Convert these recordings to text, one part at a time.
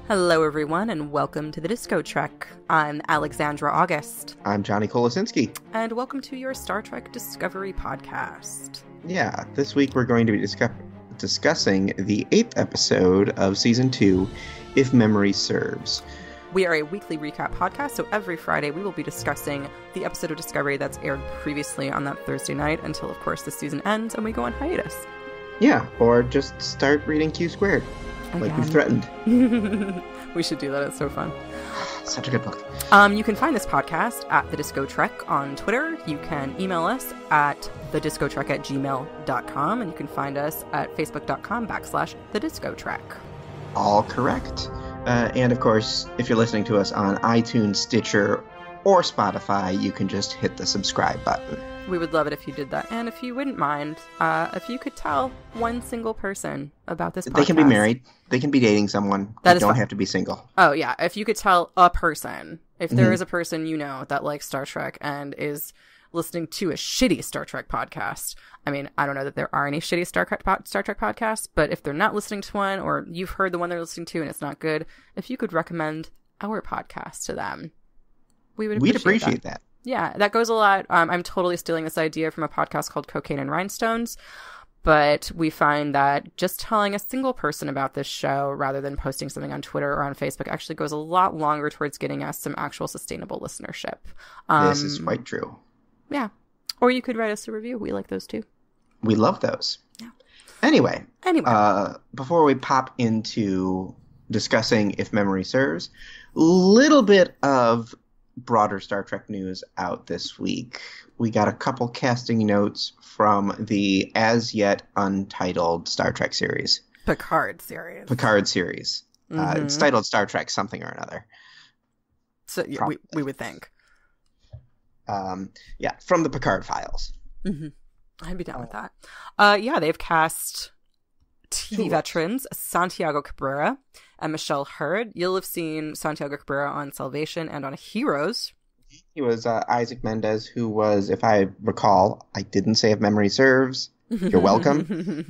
Hello, everyone, and welcome to the DiscoTrek. I'm Alexandra August. I'm Johnny Kolosinski. And welcome to your Star Trek Discovery podcast. Yeah, this week we're going to be discussing the 8th episode of Season 2, If Memory Serves. We are a weekly recap podcast, so every Friday we will be discussing the episode of Discovery that's aired previously on that Thursday night until, of course, the season ends and we go on hiatus. Yeah, or just start reading Q Squared. Again. Like we've threatened. We should do that. It's so fun. Such a good book. You can find this podcast at the DiscoTrek on Twitter. You can email us at thediscotrek@gmail.com, and you can find us at facebook.com/thediscotrek. All correct. And of course, if you're listening to us on iTunes, Stitcher, or Spotify, you can just hit the subscribe button. We would love it if you did that. And if you wouldn't mind, if you could tell one single person about this podcast. They can be married. They can be dating someone. They don't have to be single. Oh, yeah. If you could tell a person, if there is a person you know that likes Star Trek and is listening to a shitty Star Trek podcast. I mean, I don't know that there are any shitty Star Trek podcasts, but if they're not listening to one, or you've heard the one they're listening to and it's not good, if you could recommend our podcast to them, we'd appreciate that. Yeah, that goes a lot. I'm totally stealing this idea from a podcast called Cocaine and Rhinestones, but we find that just telling a single person about this show rather than posting something on Twitter or on Facebook actually goes a lot longer towards getting us some actual sustainable listenership. This is quite true. Yeah. Or you could write us a review. We like those too. We love those. Yeah. Anyway. Before we pop into discussing If Memory Serves, little bit of broader Star Trek news out this week. We got a couple casting notes from the as yet untitled Star Trek series. Picard series. Mm-hmm. It's titled Star Trek something or another. So yeah, we would think. From the Picard files. Mm-hmm. I'd be down with that. They've cast TV veterans Santiago Cabrera and Michelle Hurd. You'll have seen Santiago Cabrera on Salvation and on Heroes. He was Isaac Mendez, who was, if I recall, I didn't say if memory serves. You're welcome.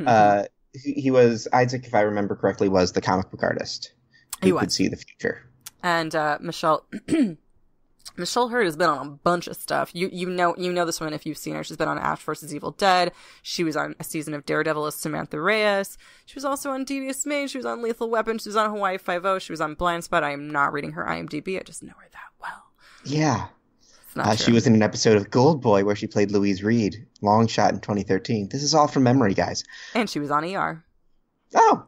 He was, Isaac, if I remember correctly, was the comic book artist who could see the future. And Michelle Hurd has been on a bunch of stuff. You know this one if you've seen her. She's been on Ash vs. Evil Dead. She was on a season of Daredevil as Samantha Reyes. She was also on Devious Maid. She was on Lethal Weapon. She was on Hawaii Five-0. She was on Blind Spot. I am not reading her IMDb. I just know her that well. Yeah. She was in an episode of Gold Boy where she played Louise Reed. Long shot in 2013. This is all from memory, guys. And she was on ER. Oh.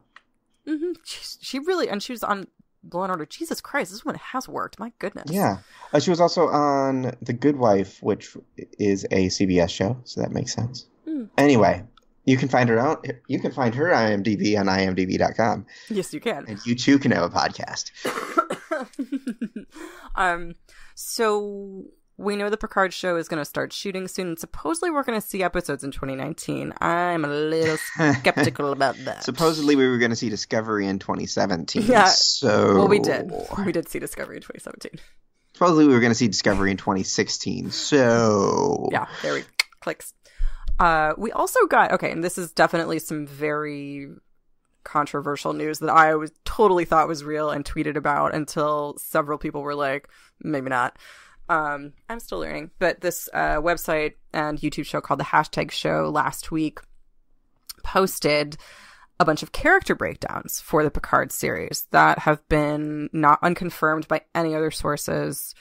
Mm-hmm. She really, and she was on Law and Order. Jesus Christ, this one has worked. My goodness. Yeah. She was also on The Good Wife, which is a CBS show, so that makes sense. Anyway, you can find her IMDb on imdb.com. Yes, you can. And you too can have a podcast. So we know the Picard show is going to start shooting soon, and supposedly we're going to see episodes in 2019. I'm a little skeptical about that. Supposedly we were going to see Discovery in 2017. Yeah. Well, we did. We did see Discovery in 2017. Supposedly we were going to see Discovery in 2016. So yeah, there we clicks. We also got and this is definitely some very controversial news that I totally thought was real and tweeted about until several people were like, maybe not. I'm still learning, but this website and YouTube show called The Hashtag Show last week posted a bunch of character breakdowns for the Picard series that have been not unconfirmed by any other sources.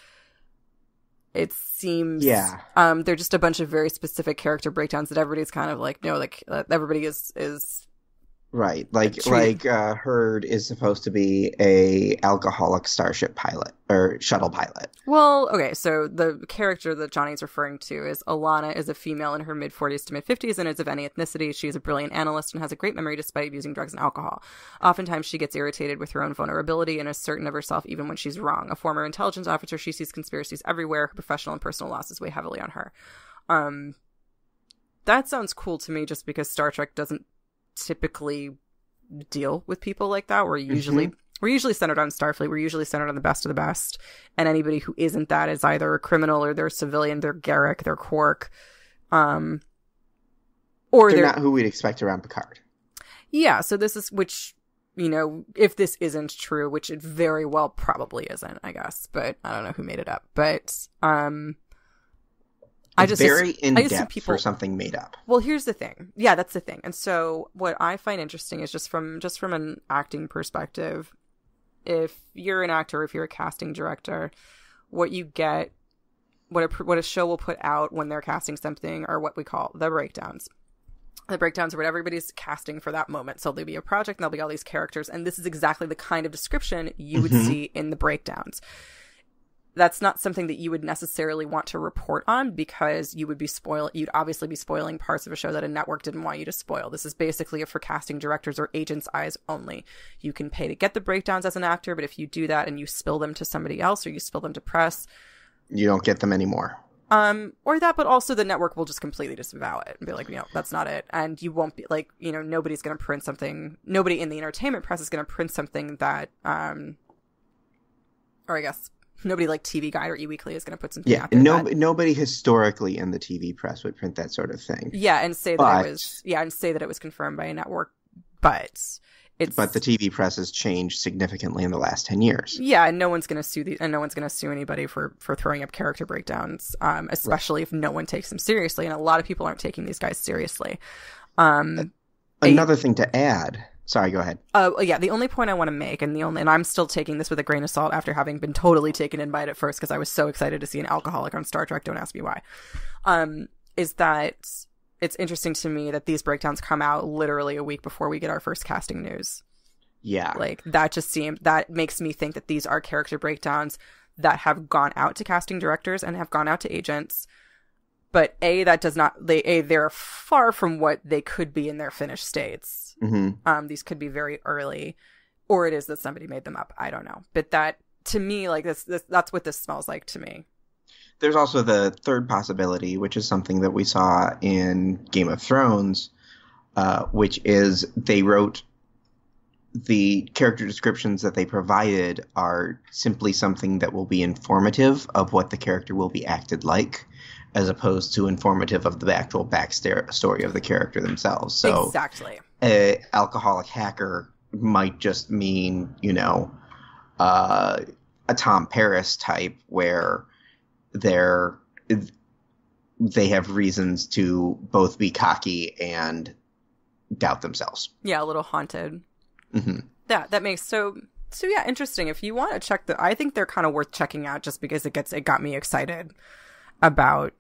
It seems they're just a bunch of very specific character breakdowns that everybody's kind of like, no, like everybody is right, like Hurd is supposed to be a alcoholic starship pilot or shuttle pilot. Well, okay, so the character that Johnny's referring to is Alana, is a female in her mid-40s to mid-50s and is of any ethnicity. She's a brilliant analyst and has a great memory despite using drugs and alcohol. Oftentimes she gets irritated with her own vulnerability and is certain of herself even when she's wrong. A former intelligence officer, she sees conspiracies everywhere. Her professional and personal losses weigh heavily on her. That sounds cool to me just because Star Trek doesn't typically deal with people like that. We're usually centered on Starfleet. We're usually centered on the best of the best, and anybody who isn't that is either a criminal or they're a civilian, they're Garrick, they're Quark, or they're not who we'd expect around Picard. Yeah, so this is which you know, if this isn't true, which it very well probably isn't, I guess, but I don't know who made it up. But it's very in-depth for something made up. Well, here's the thing. Yeah, that's the thing. And so what I find interesting is just from an acting perspective, if you're an actor, if you're a casting director, what you get, what a show will put out when they're casting something are what we call the breakdowns. The breakdowns are what everybody's casting for that moment. So there'll be a project and there'll be all these characters. And this is exactly the kind of description you would see in the breakdowns. That's not something that you would necessarily want to report on because you'd obviously be spoiling parts of a show that a network didn't want you to spoil. This is basically for casting directors or agents' eyes only. You can pay to get the breakdowns as an actor, but if you do that and you spill them to somebody else or you spill them to press, you don't get them anymore. Or that, but also the network will just completely disavow it and be like, you know, that's not it. And you won't be like, you know, nobody's going to print something. Nobody in the entertainment press is going to print something that, or I guess nobody like TV Guide or eWeekly is going to put something out there. Nobody historically in the TV press would print that sort of thing. Yeah, and say that it was confirmed by a network, but the TV press has changed significantly in the last 10 years. Yeah, and no one's going to sue anybody for throwing up character breakdowns, especially if no one takes them seriously, and a lot of people aren't taking these guys seriously. Another thing to add. Sorry, go ahead. Yeah, the only point I want to make, and I'm still taking this with a grain of salt after having been totally taken in by it at first because I was so excited to see an alcoholic on Star Trek, don't ask me why, is that it's interesting to me that these breakdowns come out literally a week before we get our first casting news. Yeah. Like, that makes me think that these are character breakdowns that have gone out to casting directors and have gone out to agents. But they're far from what they could be in their finished states. Mm-hmm. These could be very early, or it is that somebody made them up. I don't know. But that, to me, like that's what this smells like to me. There's also the third possibility, which is something that we saw in Game of Thrones, which is they wrote the character descriptions that they provided are simply something that will be informative of what the character will be acted like, as opposed to informative of the actual backstory of the character themselves. So exactly. An alcoholic hacker might just mean, you know, a Tom Paris type where they have reasons to both be cocky and doubt themselves. Yeah, a little haunted. Mm-hmm. That makes so yeah, interesting. If you want to check I think they're kind of worth checking out just because it got me excited about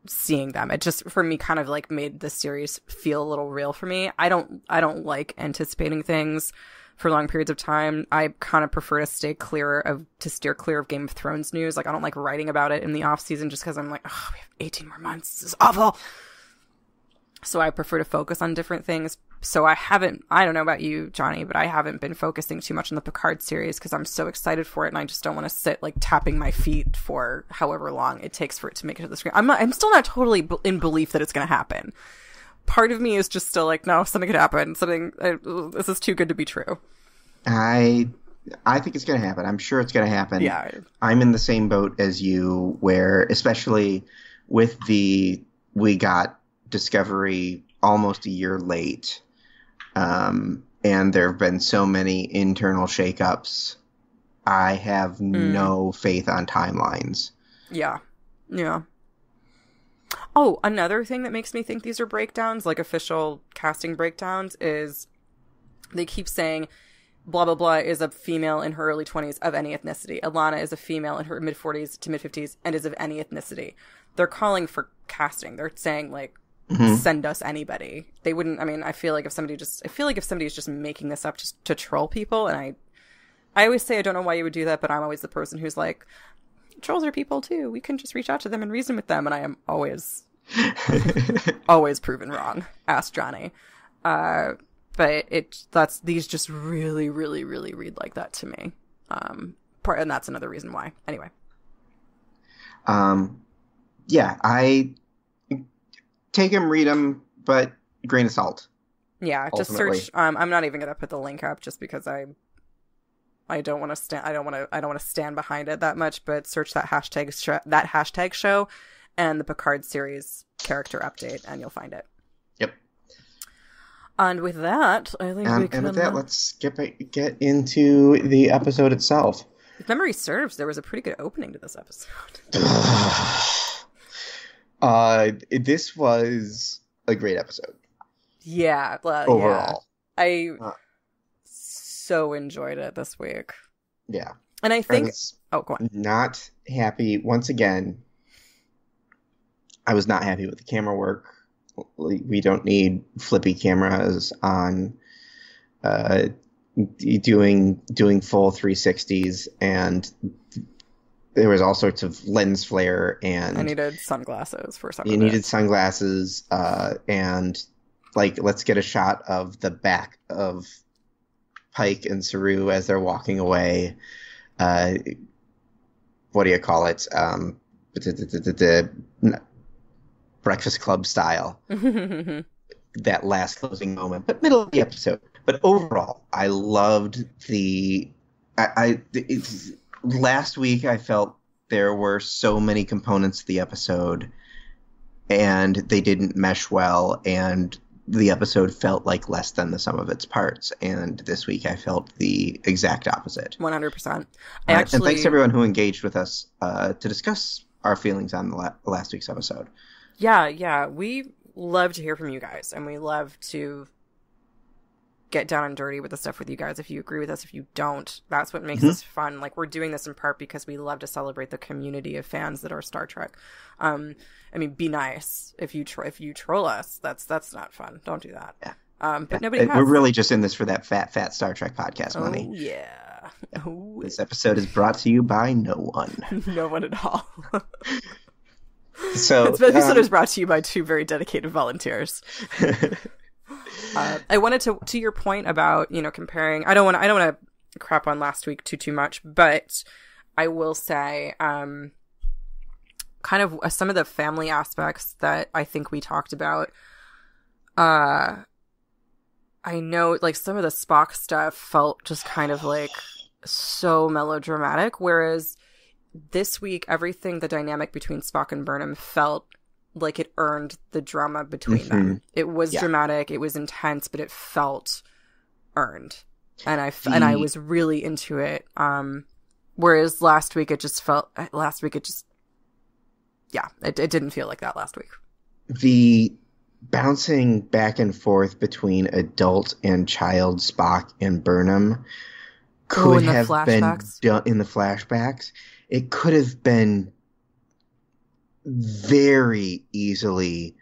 seeing them. It just, for me, kind of like made the series feel a little real for me. I don't like anticipating things for long periods of time. I kind of prefer to steer clear of Game of Thrones news. Like, I don't like writing about it in the off season just because I'm like, oh, we have 18 more months. This is awful. So I prefer to focus on different things. So I don't know about you, Johnny, but I haven't been focusing too much on the Picard series because I'm so excited for it, and I just don't want to sit like tapping my feet for however long it takes for it to make it to the screen. I'm still not totally in belief that it's going to happen. Part of me is just still like, no, something could happen. This is too good to be true. I think it's going to happen. I'm sure it's going to happen. Yeah. I'm in the same boat as you, where especially with we got Discovery almost a year late. And there have been so many internal shakeups. I have no faith on timelines. Yeah. Yeah. Oh, another thing that makes me think these are breakdowns, like official casting breakdowns, is they keep saying blah, blah, blah is a female in her early 20s of any ethnicity. Alana is a female in her mid-40s to mid-50s and is of any ethnicity. They're calling for casting. They're saying, like, send us anybody. They wouldn't, I feel like if somebody's just making this up just to troll people, and I always say I don't know why you would do that, but I'm always the person who's like, trolls are people too. We can just reach out to them and reason with them, and I am always always proven wrong. Ask Johnny. But these just really, really, really read like that to me. And that's another reason why. Anyway. Yeah, I take them, read them, but grain of salt. Yeah, just ultimately. Search. I'm not even gonna put the link up just because I don't want to stand behind it that much. But search that hashtag show and the Picard series character update, and you'll find it. Yep. And with that, I think we can... And with that, let's get into the episode itself. If memory serves, there was a pretty good opening to this episode. This was a great episode. Yeah. Overall. Yeah. I so enjoyed it this week. Yeah. And I think... Oh, go on. Not happy. Once again, I was not happy with the camera work. We don't need flippy cameras on doing full 360s, and there was all sorts of lens flare, and I needed sunglasses for some. You needed sunglasses, and like, let's get a shot of the back of Pike and Saru as they're walking away. What do you call it? Breakfast Club style. That last closing moment, but middle of the episode. But overall, I loved last week I felt there were so many components to the episode and they didn't mesh well, and the episode felt like less than the sum of its parts. And this week I felt the exact opposite. 100%. And thanks to everyone who engaged with us to discuss our feelings on the last week's episode. Yeah. We love to hear from you guys, and we love to get down and dirty with the stuff with you guys. If you agree with us, if you don't, that's what makes this fun. Like, we're doing this in part because we love to celebrate the community of fans that are Star Trek. I mean, be nice. If you troll us, that's not fun. Don't do that. Yeah. But nobody has. We're really just in this for that fat Star Trek podcast money. Oh, yeah. Oh. This episode is brought to you by no one. No one at all. So this episode is brought to you by two very dedicated volunteers. I wanted to your point about, comparing. I don't want to crap on last week too much, but I will say, kind of some of the family aspects that I think we talked about. I know, like, some of the Spock stuff felt just kind of like so melodramatic, whereas this week, the dynamic between Spock and Burnham felt like it earned the drama between them. It was dramatic, it was intense, but it felt earned. And I was really into it. Whereas last week it didn't feel like that last week. The bouncing back and forth between adult and child Spock and Burnham could have been done in the flashbacks. It could have been very easily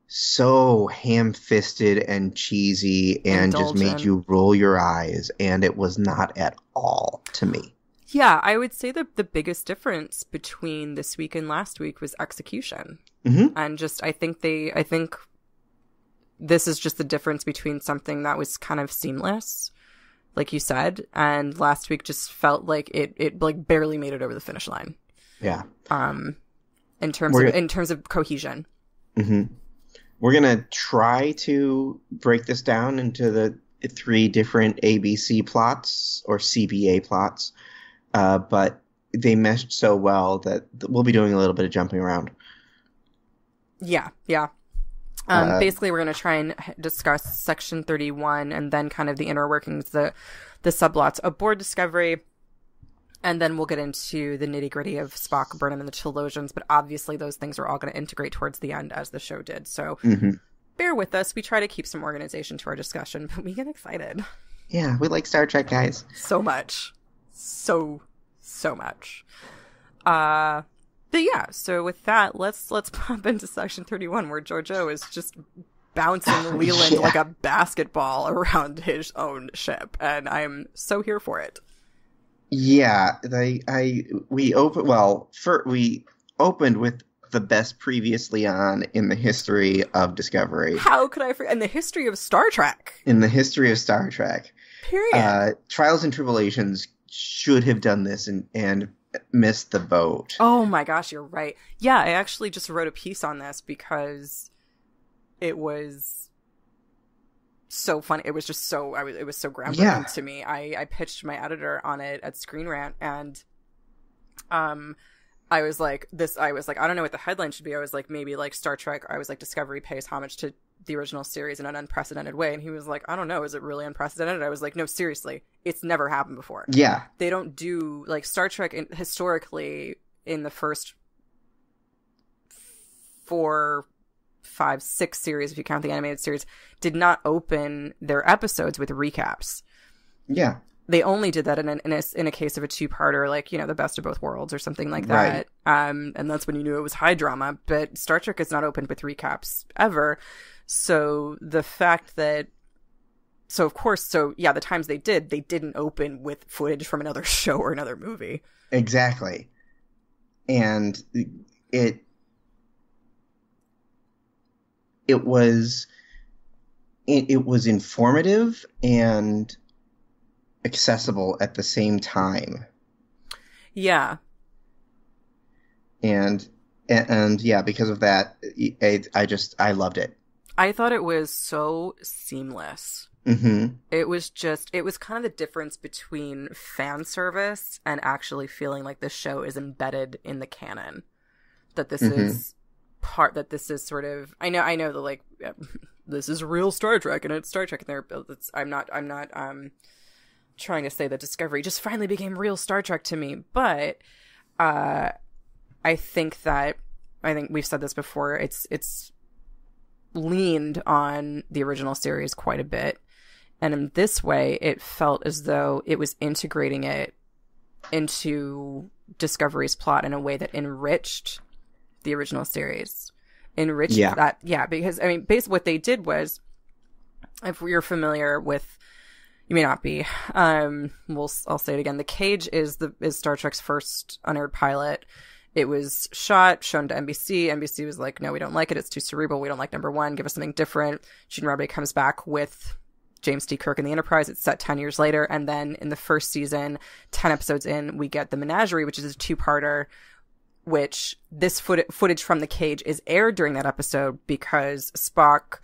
so ham-fisted and cheesy and just made you roll your eyes, and it was not at all to me. Yeah, I would say that the biggest difference between this week and last week was execution. And just, I think this is just the difference between something that was kind of seamless, like you said, and last week just felt like it like barely made it over the finish line. Yeah. In terms of cohesion. We're gonna try to break this down into the 3 different ABC plots or CBA plots, but they meshed so well that we'll be doing a little bit of jumping around. Yeah. Basically, we're going to try and discuss Section 31 and then kind of the inner workings, the subplots aboard Discovery, and then we'll get into the nitty-gritty of Spock, Burnham, and the Talosians, but obviously those things are all going to integrate towards the end, as the show did, so bear with us. We try to keep some organization to our discussion, but we get excited. Yeah, we like Star Trek, guys. So much. So much. But yeah, so with that, let's pop into Section 31, where Georgiou is just bouncing Leland like a basketball around his own ship, and I'm so here for it. Yeah, we opened with the best previously on in the history of Discovery. How could I forget? In the history of Star Trek. In the history of Star Trek. Period. Trials and Tribulations should have done this and missed the boat. Oh my gosh, you're right. Yeah, I actually just wrote a piece on this because it was so funny. It was just so it was so groundbreaking to me. I pitched my editor on it at Screen Rant, and I was like, I don't know what the headline should be. I was like, maybe like Star Trek. I was like, Discovery pays homage to the original series in an unprecedented way. And he was like, I don't know, is it really unprecedented? I was like, no, seriously, it's never happened before. Yeah. They don't do, like, Star Trek historically in the first 4, 5, 6 series, if you count the animated series, did not open their episodes with recaps. Yeah. They only did that in a case of a 2-parter, like, the best of both worlds or something like that. Right. And that's when you knew it was high drama. But Star Trek is not opened with recaps ever. So the fact that, the times they didn't open with footage from another show or another movie. Exactly. And it was informative and accessible at the same time. Yeah. And yeah, because of that, I loved it. I thought it was so seamless. Mm-hmm. It was kind of the difference between fan service and actually feeling like this show is embedded in the canon. That this is sort of, I know that, like, this is real Star Trek and it's Star Trek, and I'm not trying to say that Discovery just finally became real Star Trek to me, but I think we've said this before, it's leaned on the original series quite a bit, and in this way it felt as though it was integrating it into Discovery's plot in a way that enriched the original series. That, because I mean, basically what they did was, if you're familiar with, you may not be, I'll say it again. The Cage is Star Trek's first unaired pilot. It was shown to NBC. NBC was like, no, we don't like it. It's too cerebral. We don't like number 1. Give us something different. Gene Roddenberry comes back with James T. Kirk and the Enterprise. It's set 10 years later. And then in the first season, 10 episodes in, we get The Menagerie, which is a 2-parter, which this footage from The Cage is aired during that episode because Spock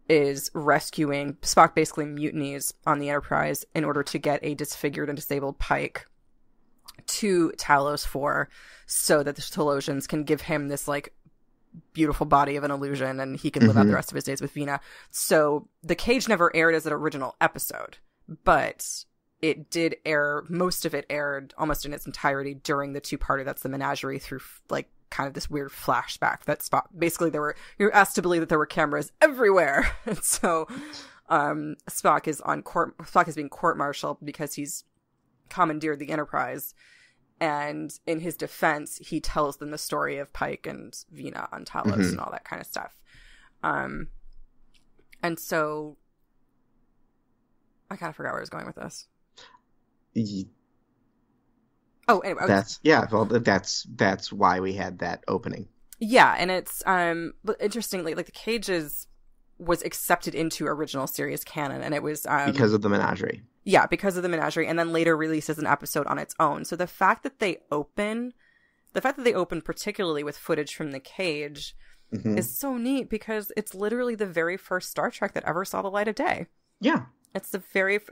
basically mutinies on the Enterprise in order to get a disfigured and disabled Pike to Talos 4 so that the Talosians can give him this, like, beautiful body of an illusion and he can live out the rest of his days with Vina. So The Cage never aired as an original episode, but it did air, most of it aired almost in its entirety during the 2-parter that's The Menagerie, through, like, kind of this weird flashback that Spock, basically you're asked to believe that there were cameras everywhere. And so Spock is being court-martialed because he's commandeered the Enterprise. And in his defense, he tells them the story of Pike and Vina on Talos and all that kind of stuff. And so I kind of forgot where I was going with this. Oh, anyway. That's why we had that opening. Yeah, and it's but interestingly, like, The Cage was accepted into original series canon, and it was because of The Menagerie. Yeah, because of The Menagerie, and then later released as an episode on its own. So the fact that they open particularly with footage from The Cage is so neat, because it's literally the very first Star Trek that ever saw the light of day. Yeah. It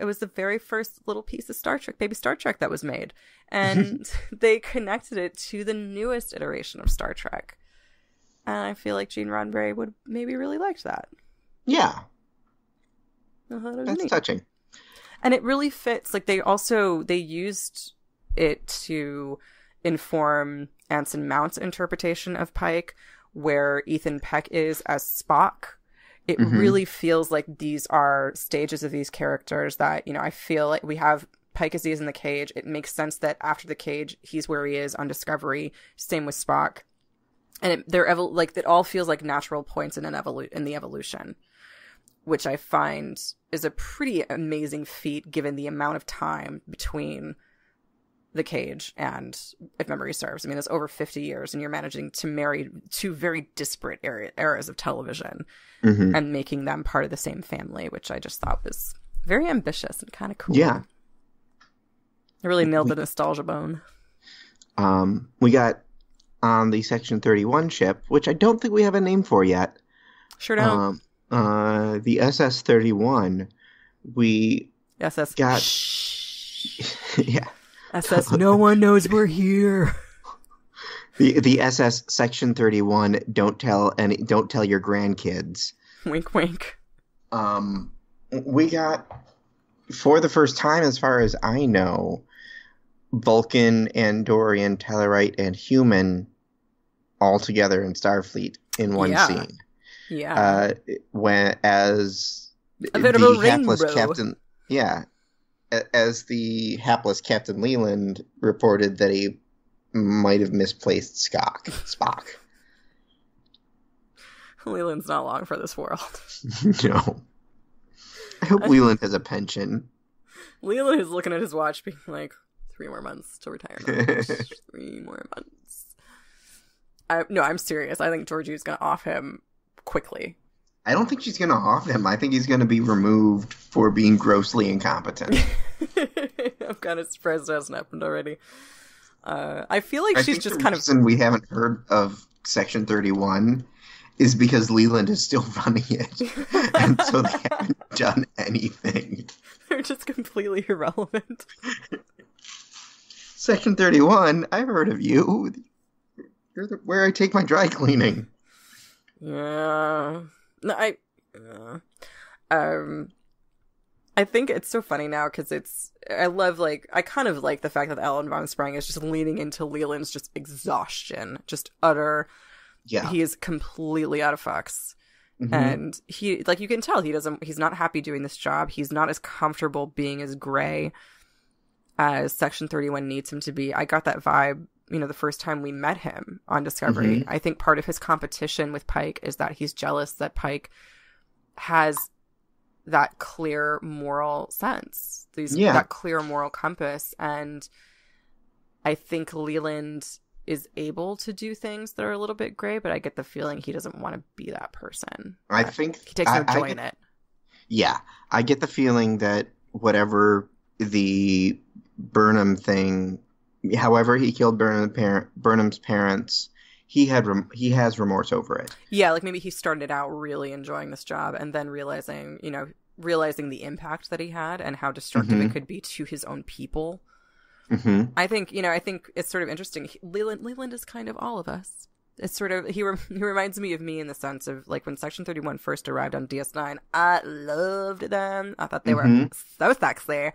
was the very first little piece of Star Trek, baby Star Trek, that was made. And they connected it to the newest iteration of Star Trek. And I feel like Gene Roddenberry would maybe really liked that. Yeah. That's neat. Touching. And it really fits. Like, they used it to inform Anson Mount's interpretation of Pike, where Ethan Peck is as Spock. It really feels like these are stages of these characters that, I feel like we have Pike as he is in The Cage. It makes sense that after The Cage, he's where he is on Discovery. Same with Spock. And it all feels like natural points in the evolution, which I find is a pretty amazing feat given the amount of time between The Cage and If Memory Serves. I mean, it's over 50 years, and you're managing to marry 2 very disparate eras of television and making them part of the same family, which I just thought was very ambitious and kind of cool. Yeah. It really nailed the nostalgia bone. We got on the Section 31 ship, which I don't think we have a name for yet. Sure don't. The SS-31, we SS. got... yeah. SS, no one knows we're here. The SS Section 31, don't tell your grandkids. Wink, wink. We got, for the first time, as far as I know, Vulcan, Andorian, Tellarite, and human all together in Starfleet in one scene. Yeah. When as a bit of a hapless rainbow. Captain, as the hapless Captain Leland reported that he might have misplaced Spock. Leland's not long for this world. No. I hope Leland has a pension. Leland is looking at his watch being like, 3 more months to retire. 3 more months. No, I'm serious. I think Georgiou's going to off him quickly. I don't think she's going to off him. I think he's going to be removed for being grossly incompetent. I'm kind of surprised it hasn't happened already. I feel like she's just kind of... The reason we haven't heard of Section 31 is because Leland is still running it. And so they haven't done anything. They're just completely irrelevant. Section 31, I've heard of you. You're where I take my dry cleaning. Yeah. No, I think it's so funny now because I kind of like the fact that Ellen von Sprang is just leaning into Leland's just exhaustion, just utter. Yeah. He is completely out of fucks. Mm-hmm. And he, like, you can tell he's not happy doing this job. He's not as comfortable being as gray as Section 31 needs him to be. I got that vibe, the first time we met him on Discovery. Mm-hmm. I think part of his competition with Pike is that he's jealous that Pike has that clear moral sense, that clear moral compass. And I think Leland is able to do things that are a little bit gray, but I get the feeling he doesn't want to be that person. I think he takes no joy in it. Yeah, I get the feeling that whatever the Burnham thing, however he killed Burnham's parents, he has remorse over it. Yeah, like maybe he started out really enjoying this job and then realizing the impact that he had and how destructive it could be to his own people. Mm-hmm. I think it's sort of interesting. Leland is kind of all of us. It's sort of, he reminds me of me in the sense of, like, when Section 31 first arrived on DS9, I loved them. I thought they were so sexy.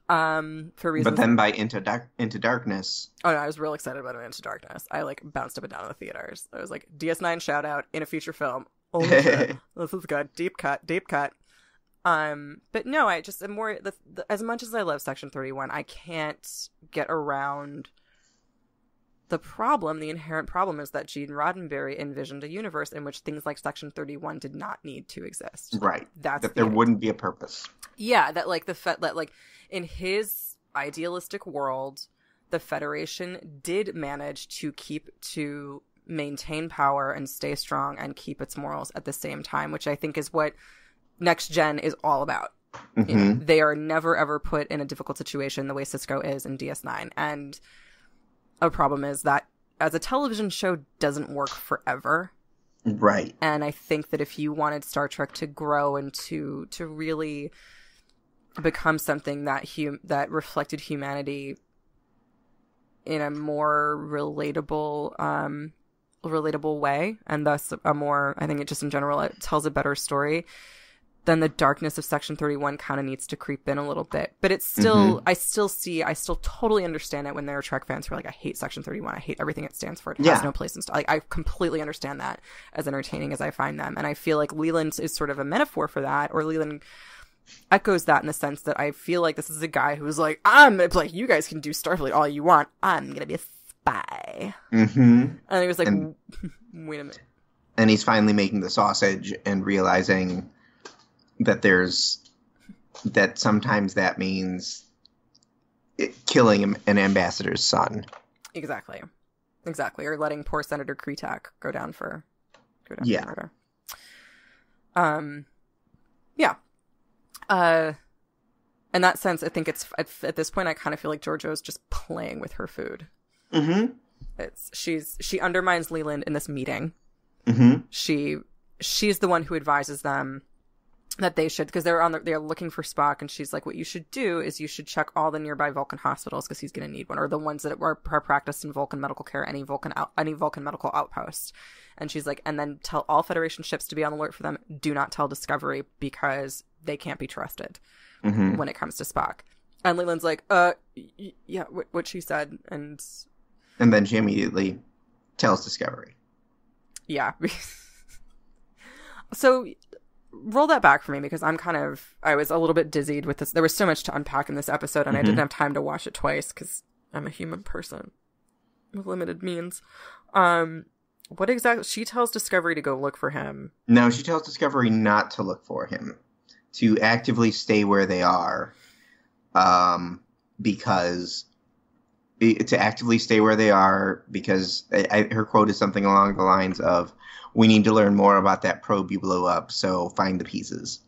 For reasons. But then by Into Darkness. Oh no, I was real excited about it, Into Darkness. I like bounced up and down in the theaters. I was like, DS9 shout out in a feature film. Holy shit. This is good. Deep cut. But no, I just am more, as much as I love Section 31, I can't get around the inherent problem is that Gene Roddenberry envisioned a universe in which things like Section 31 did not need to exist. Right. That there wouldn't be a purpose. Yeah, that like that like in his idealistic world, the Federation did manage to maintain power and stay strong and keep its morals at the same time, which I think is what Next Gen is all about. Mm-hmm. They are never ever put in a difficult situation the way Cisco is in DS9. And a problem is that as a television show doesn't work forever. Right. And I think that if you wanted Star Trek to grow and to really become something that reflected humanity in a more relatable way, and thus a more, I think it just in general, it tells a better story, then the darkness of Section 31 kind of needs to creep in a little bit. But it's still, I still totally understand it when there are Trek fans who are like, I hate Section 31. I hate everything it stands for. It has no place in Star. Like, I completely understand that, as entertaining as I find them. And I feel like Leland is sort of a metaphor for that, or Leland echoes that in the sense that I feel like this is a guy who's like, you guys can do Starfleet all you want. I'm going to be a spy. Mm-hmm. And he was like, wait a minute. And he's finally making the sausage and realizing that sometimes that means killing an ambassador's son. Exactly. Or letting poor Senator Kretak go down for murder. In that sense, I think it's at this point I kind of feel like Georgiou's just playing with her food. Mm-hmm. She undermines Leland in this meeting. Mm-hmm. She's the one who advises them that they should, because they're looking for Spock, and she's like, what you should do is you should check all the nearby Vulcan hospitals, because he's going to need one, or the ones that are practiced in Vulcan medical care, any Vulcan medical outpost. And she's like, and then tell all Federation ships to be on alert for them. Do not tell Discovery, because they can't be trusted when it comes to Spock. And Leland's like, yeah, what she said. And then she immediately tells Discovery. Yeah. So roll that back for me, because I was a little bit dizzied with this. There was so much to unpack in this episode, and I didn't have time to watch it twice, because I'm a human person with limited means. What exactly? She tells Discovery to go look for him. No, she tells Discovery not to look for him, to actively stay where they are, because her quote is something along the lines of, "We need to learn more about that probe you blew up, so find the pieces."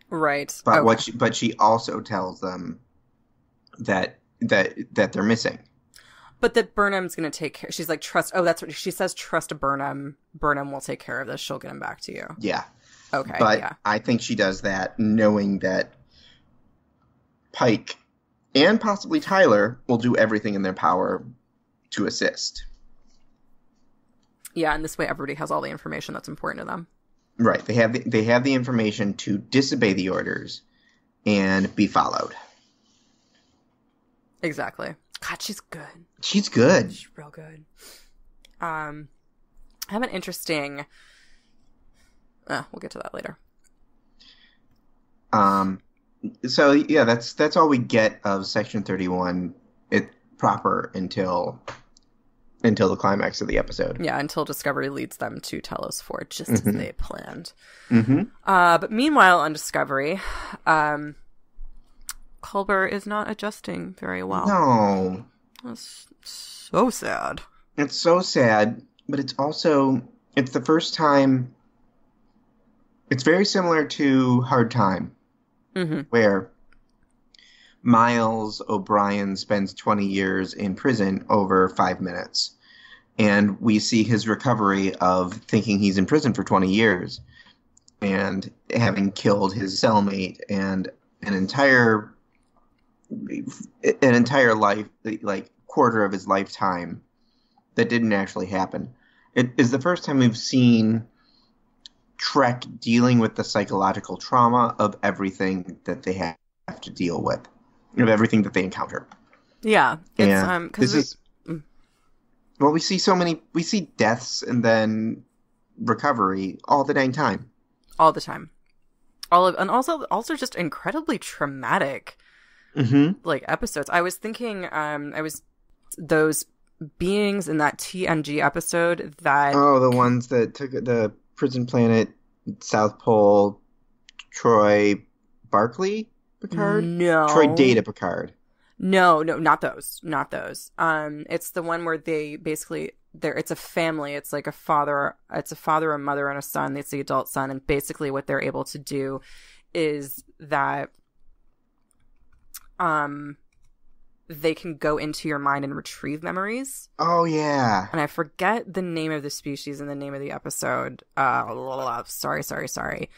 Right. But okay. But she also tells them that they're missing. But that Burnham's going to take care. She's like, trust. Oh, that's what she says. Trust Burnham. Burnham will take care of this. She'll get him back to you. Yeah. Okay. But yeah. I think she does that knowing that Pike and possibly Tyler will do everything in their power to assist. Yeah, and this way everybody has all the information that's important to them. Right. They have the information to disobey the orders and be followed. Exactly. God, she's good. She's good. She's real good. I have an interesting... we'll get to that later. So, yeah, that's all we get of Section 31 proper until the climax of the episode. Yeah, until Discovery leads them to Telos 4, just as they planned. Mm-hmm. But meanwhile, on Discovery... Culber is not adjusting very well. No. That's so sad. It's so sad, but it's the first time... It's very similar to Hard Time, where Miles O'Brien spends 20 years in prison over 5 minutes. And we see his recovery of thinking he's in prison for 20 years and having killed his cellmate and an entire life, like quarter of his lifetime, that didn't actually happen. It is the first time we've seen Trek dealing with the psychological trauma of everything that they have to deal with, of everything that they encounter. Yeah, it's we see deaths and then recovery all the dang time. All the time. And also just incredibly traumatic. Like episodes. I was thinking, those beings in that TNG episode that... Oh, the ones that took the prison planet, South Pole, Troy Barkley Picard? No. Troy Data Picard. No, not those. Not those. It's the one where they basically... It's a family. It's like a father, a mother, and a son. It's the adult son. And basically what they're able to do is that... they can go into your mind and retrieve memories. Oh, yeah. And I forget the name of the species and the name of the episode. Sorry.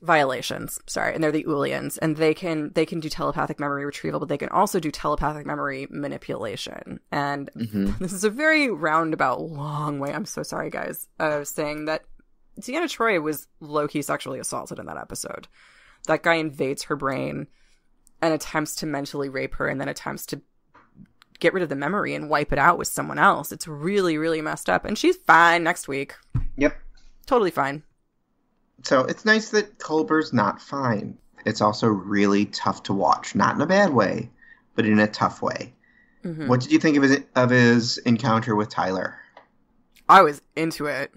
Violations. Sorry. And they're the Ulians. And they can do telepathic memory retrieval, but they can also do telepathic memory manipulation. And this is a very roundabout, long way, I'm so sorry, guys, of saying that Deanna Troi was low-key sexually assaulted in that episode. That guy invades her brain and attempts to mentally rape her and then attempts to get rid of the memory and wipe it out with someone else. It's really, really messed up. And she's fine next week. Yep. Totally fine. So it's nice that Culber's not fine. It's also really tough to watch. Not in a bad way, but in a tough way. What did you think of his encounter with Tyler? I was into it.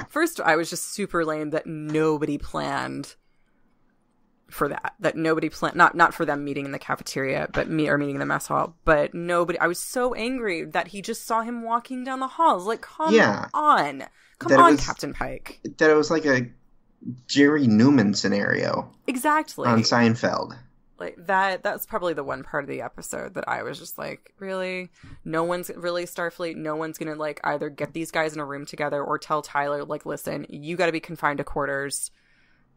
First, I was just super lame that nobody planned for that nobody planned, not for them meeting in the cafeteria, but meeting in the mess hall, but nobody. I was so angry that he just saw him walking down the halls. Like, come on, Captain Pike. That it was like a Jerry Newman scenario, exactly, on Seinfeld. Like, that's probably the one part of the episode that I was just like, really? No one's really Starfleet. No one's gonna, like, either get these guys in a room together or tell Tyler, like, listen, you gotta be confined to quarters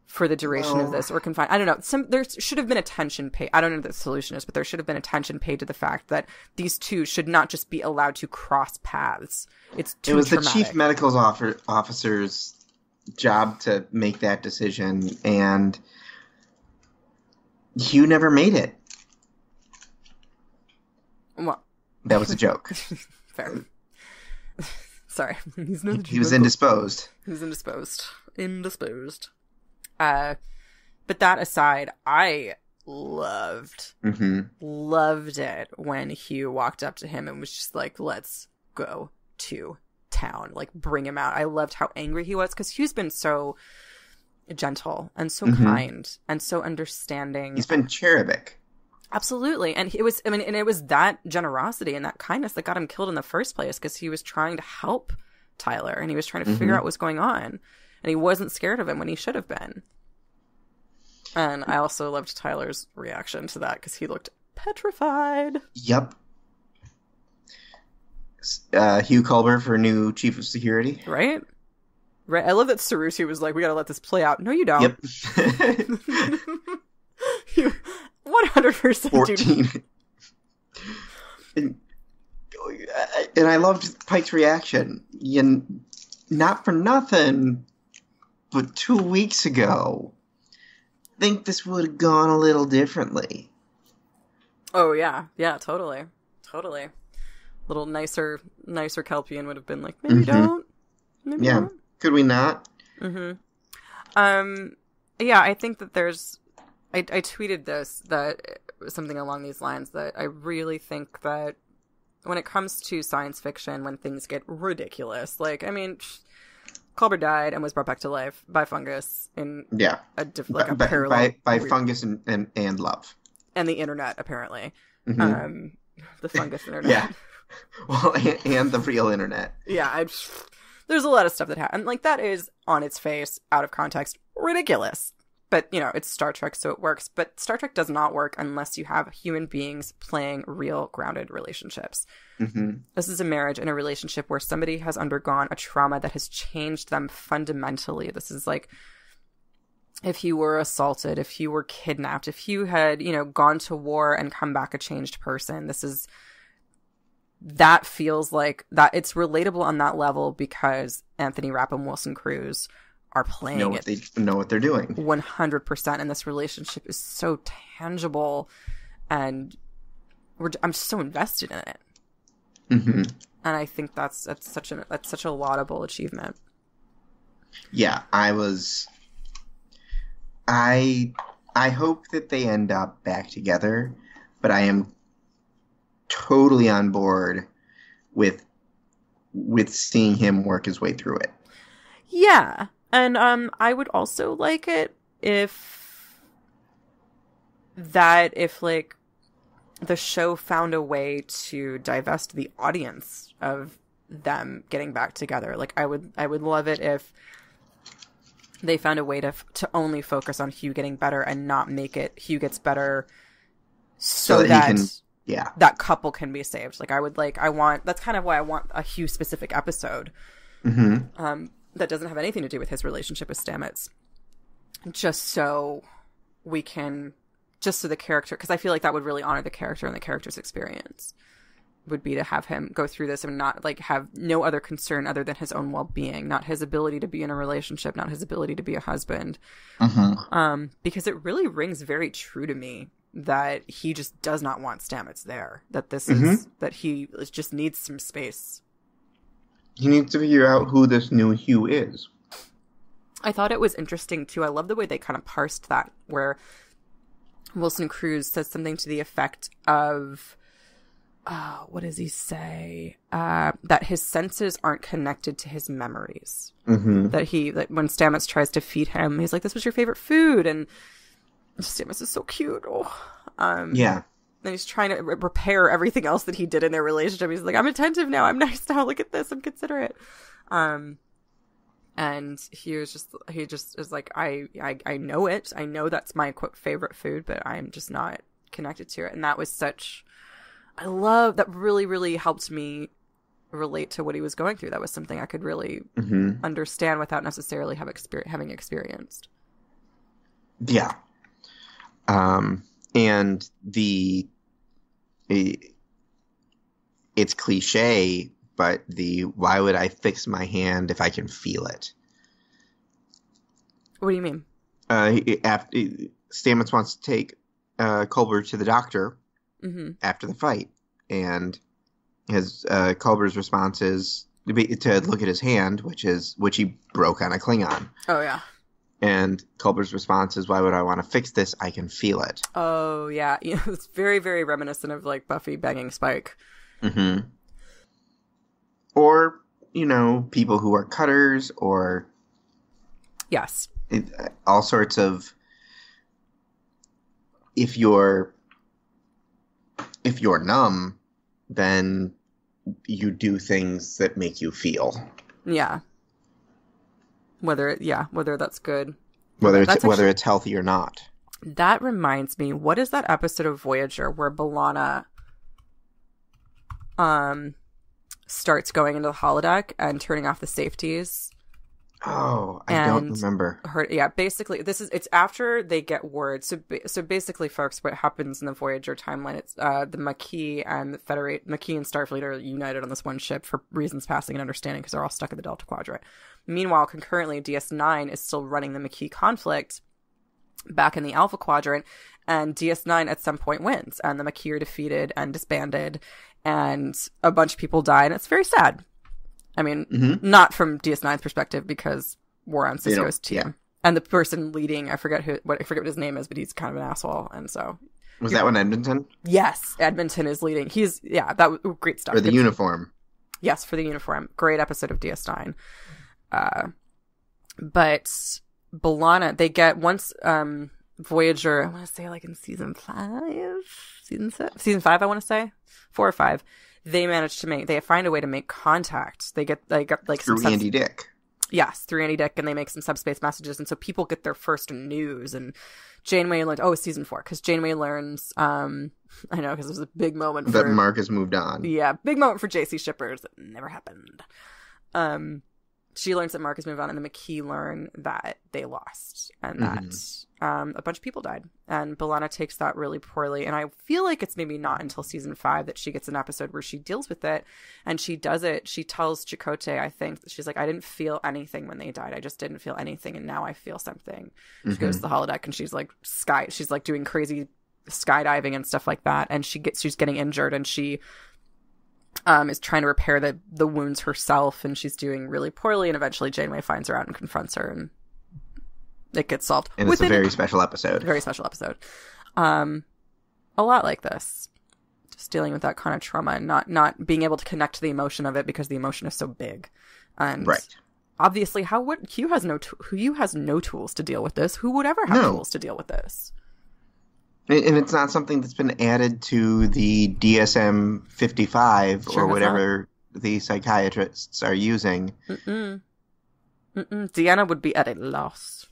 for the duration of this, or confined. I don't know. There should have been attention paid. I don't know what the solution is, but there should have been attention paid to the fact that these two should not just be allowed to cross paths. It's too traumatic. The chief medical officer's job to make that decision, and Hugh never made it. Well, that was a joke. Fair. Sorry. He was indisposed. He was indisposed. But that aside, I loved it when Hugh walked up to him and was just like, let's go to town. Like, bring him out. I loved how angry he was, because Hugh's been so gentle and so kind and so understanding. He's been cherubic. Absolutely. And it was that generosity and that kindness that got him killed in the first place, because he was trying to help Tyler and he was trying to figure out what's going on, and he wasn't scared of him when he should have been. And I also loved Tyler's reaction to that, because he looked petrified. Yep. Hugh Culber for new chief of security. Right? I love that Sarusi was like, we gotta let this play out. No, you don't. Yep. You 100% 14. And I loved Pike's reaction. Not for nothing, but 2 weeks ago, I think this would have gone a little differently. Oh, yeah. Yeah, totally. Totally. A little nicer Kelpian would have been like, maybe don't. Maybe don't. Could we not? Yeah, I think that there's... I tweeted this, that something along these lines, that I really think that when it comes to science fiction, when things get ridiculous, like, I mean, Culber died and was brought back to life by fungus in a parallel... By fungus and love. And the internet, apparently. The fungus internet. Yeah. Well, and the real internet. Yeah, there's a lot of stuff that happened. Like, that is, on its face, out of context, ridiculous. But, it's Star Trek, so it works. But Star Trek does not work unless you have human beings playing real, grounded relationships. This is a marriage and a relationship where somebody has undergone a trauma that has changed them fundamentally. This is like, if you were assaulted, if you were kidnapped, if you had, gone to war and come back a changed person, that feels like that it's relatable on that level, because Anthony Rapp and Wilson Cruz are playing They know what they're doing 100%, and this relationship is so tangible, and I'm just so invested in it. And I think that's such a laudable achievement. Yeah, I hope that they end up back together, but I am totally on board with seeing him work his way through it. Yeah. And I would also like it if like the show found a way to divest the audience of them getting back together. Like, I would love it if they found a way to only focus on Hugh getting better and not make it Hugh gets better so that that couple can be saved. Like, that's kind of why I want a Hugh specific episode. That doesn't have anything to do with his relationship with Stamets. Just so the character, because I feel like that would really honor the character and the character's experience, would be to have him go through this and not, like, have no other concern other than his own well-being, not his ability to be in a relationship, not his ability to be a husband. Because it really rings very true to me that he just does not want Stamets there. That this is, that he just needs some space. He needs to figure out who this new Hugh is. I thought it was interesting, too. I love the way they kind of parsed that, where Wilson Cruz says something to the effect of, what does he say? That his senses aren't connected to his memories. That when Stamets tries to feed him, he's like, this was your favorite food. And Stamets is so cute. Yeah. And he's trying to repair everything else that he did in their relationship. He's like, I'm attentive now. I'm nice now. Look at this. I'm considerate. And he just is like, I know it. I know that's my quote favorite food, but I'm just not connected to it. And that was I love that. Really, really helped me relate to what he was going through. That was something I could really understand without necessarily having experienced. Yeah. And it's cliche, but why would I fix my hand if I can feel it? What do you mean? Stamets wants to take Culber to the doctor after the fight, and his Culber's response is to look at his hand, which he broke on a Klingon. Oh yeah. And Culber's response is, "Why would I want to fix this? I can feel it." Oh yeah, it's very, very reminiscent of like Buffy banging Spike. Mm-hmm. Or people who are cutters, or yes, all sorts of. If you're numb, then you do things that make you feel. Yeah. Whether that's good. Whether it's healthy or not. That reminds me, what is that episode of Voyager where B'Elanna starts going into the holodeck and turning off the safeties? Oh, I don't remember. Basically, it's after they get word. So basically, folks, what happens in the Voyager timeline? It's the Maquis and Maquis and Starfleet are united on this one ship for reasons passing and understanding because they're all stuck in the Delta Quadrant. Meanwhile, concurrently, DS9 is still running the Maquis conflict back in the Alpha Quadrant, and DS9 at some point wins, and the Maquis are defeated and disbanded, and a bunch of people die, and it's very sad. I mean, not from DS9's perspective, because War on Cisco's team. Yeah. And the person leading, I forget what his name is, but he's kind of an asshole, and so... Was that one Edmonton? Yes, Edmonton is leading. That was great stuff. For the uniform. Yes, for the uniform. Great episode of DS9. But B'Elanna, they get, once Voyager, I want to say like in season 5, I want to say, 4 or 5, they find a way to make contact. They get like through Andy Dick. Yes, through Andy Dick, and they make some subspace messages, and so people get their first news. And Janeway learned, it's season 4, because Janeway learns, I know, because it was a big moment that Mark has moved on. Yeah, big moment for JC shippers. That never happened. She learns that Mark has moved on, and the Maquis learn that they lost, and that a bunch of people died. And B'Elanna takes that really poorly, and I feel like it's maybe not until season 5 that she gets an episode where she deals with it, and she does it. She tells Chakotay, I think, she's like, I didn't feel anything when they died. I just didn't feel anything, and now I feel something. She goes to the holodeck, and she's like doing crazy skydiving and stuff like that, and she's getting injured, and she is trying to repair the wounds herself, and she's doing really poorly, and eventually Janeway finds her out and confronts her, and it gets solved. And it's a very special episode. Very special episode. A lot like this. Just dealing with that kind of trauma and not being able to connect to the emotion of it because the emotion is so big. And obviously, Hugh has no tools to deal with this. Who would ever have tools to deal with this? And it's not something that's been added to the DSM-55 or whatever the psychiatrists are using. Deanna would be at a loss.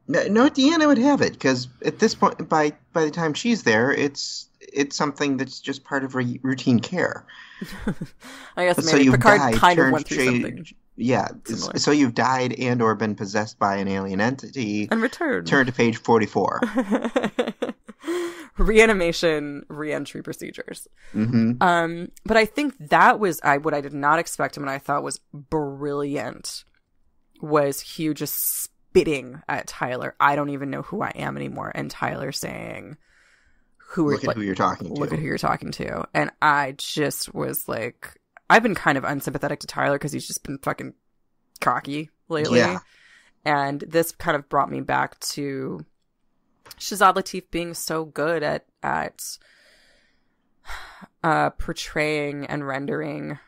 No, Deanna would have it, because at this point, by the time she's there, it's something that's just part of routine care. I guess maybe Picard kind of went through something. Yeah, similar. So you've died and or been possessed by an alien entity. And returned. Turn to page 44. Reanimation, re-entry procedures. But I think that was what I did not expect and what I thought was brilliant was Hugh just spitting at Tyler. I don't even know who I am anymore. And Tyler saying, Look at who you're talking to. Look at who you're talking to. And I just was like, I've been kind of unsympathetic to Tyler because he's just been fucking cocky lately. Yeah. And this kind of brought me back to Shazad Latif being so good at portraying and rendering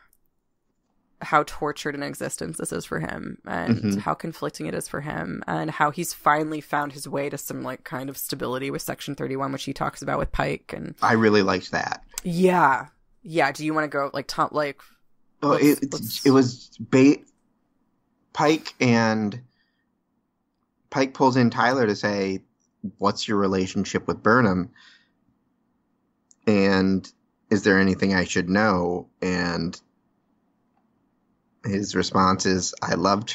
how tortured an existence this is for him, and how conflicting it is for him, and how he's finally found his way to some like kind of stability with Section 31, which he talks about with Pike. And I really liked that. Yeah. Do you want to go like Tom? Like, it was Pike pulls in Tyler to say, "What's your relationship with Burnham? And is there anything I should know?" And his response is, I love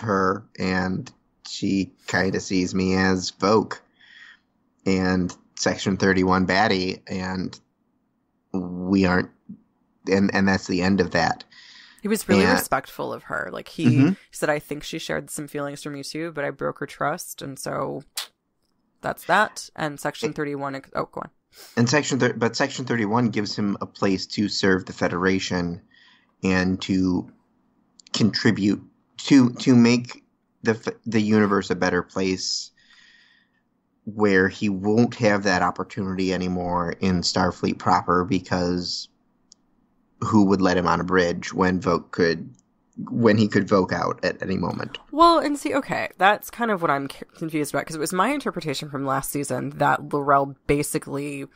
her, and she kind of sees me as Vogue and Section 31 baddie, and we aren't, and that's the end of that. He was really respectful of her. Like, he said, I think she shared some feelings for me too, but I broke her trust, and so that's that. And Section 31, oh, go on. And Section 31 gives him a place to serve the Federation and to contribute to make the universe a better place, where he won't have that opportunity anymore in Starfleet proper, because who would let him on a bridge when he could Vogue out at any moment? Well, and see, okay, that's kind of what I'm confused about, because it was my interpretation from last season that L'Rell basically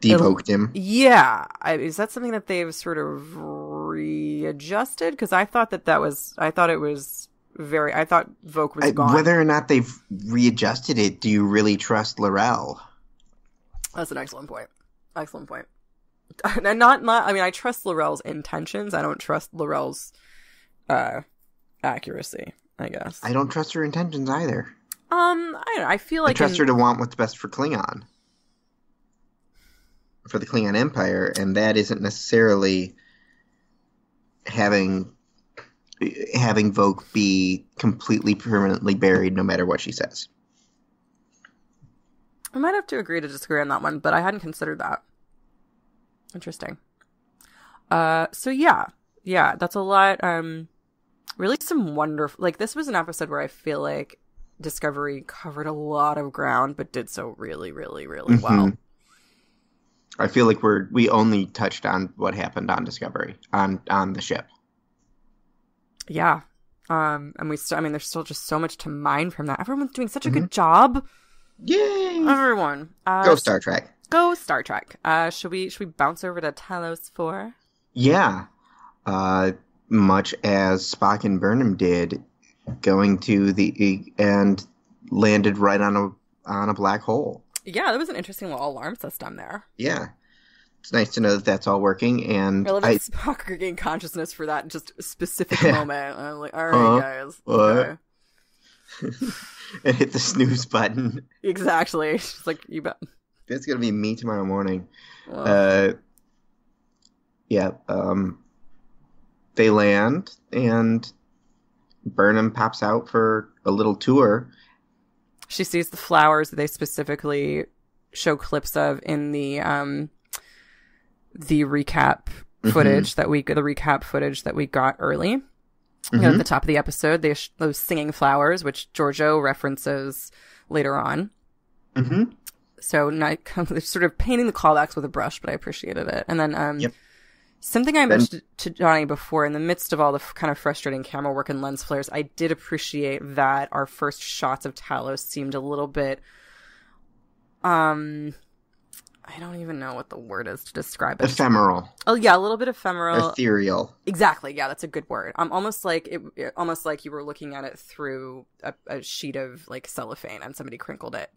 devoked him. Yeah. Is that something that they've sort of readjusted? Because I thought I thought Vogue was gone. Whether or not they've readjusted it, do you really trust L'Rell? That's an excellent point. Excellent point. And I trust L'Rell's intentions. I don't trust L'Rell's accuracy, I guess. I don't trust her intentions either. I don't know. I feel like I trust her to want what's best for Klingon. For the Klingon Empire, and that isn't necessarily having Vogue be completely permanently buried no matter what she says. I might have to agree to disagree on that one, but I hadn't considered that. Interesting. So yeah, that's a lot. Really some wonderful, like, this was an episode where I feel like Discovery covered a lot of ground, but did so really, really, really well. I feel like we only touched on what happened on Discovery, on the ship. Yeah. And there's still just so much to mine from that. Everyone's doing such a good job. Yay! Everyone. Go Star Trek. Go Star Trek. Should we bounce over to Talos 4? Yeah. Much as Spock and Burnham did, going to and landed right on a black hole. Yeah, that was an interesting little alarm system there. Yeah. It's nice to know that that's all working. And I love that Spock regained consciousness for that just specific moment. I'm like, all right, guys. What? Okay. And hit the snooze button. Exactly. She's like, you bet. It's going to be me tomorrow morning. Wow. They land, and Burnham pops out for a little tour. She sees the flowers that they specifically show clips of in the recap footage the recap footage that we got early. You know, at the top of the episode, those singing flowers, which Giorgio references later on. So they're sort of painting the callbacks with a brush, but I appreciated it. And then something I mentioned to Johnny before, in the midst of all the kind of frustrating camera work and lens flares, I did appreciate that our first shots of Talos seemed a little bit, I don't even know what the word is to describe it. Ephemeral. Oh yeah, a little bit ephemeral. Ethereal. Exactly. Yeah, that's a good word. Almost like you were looking at it through a sheet of like cellophane and somebody crinkled it.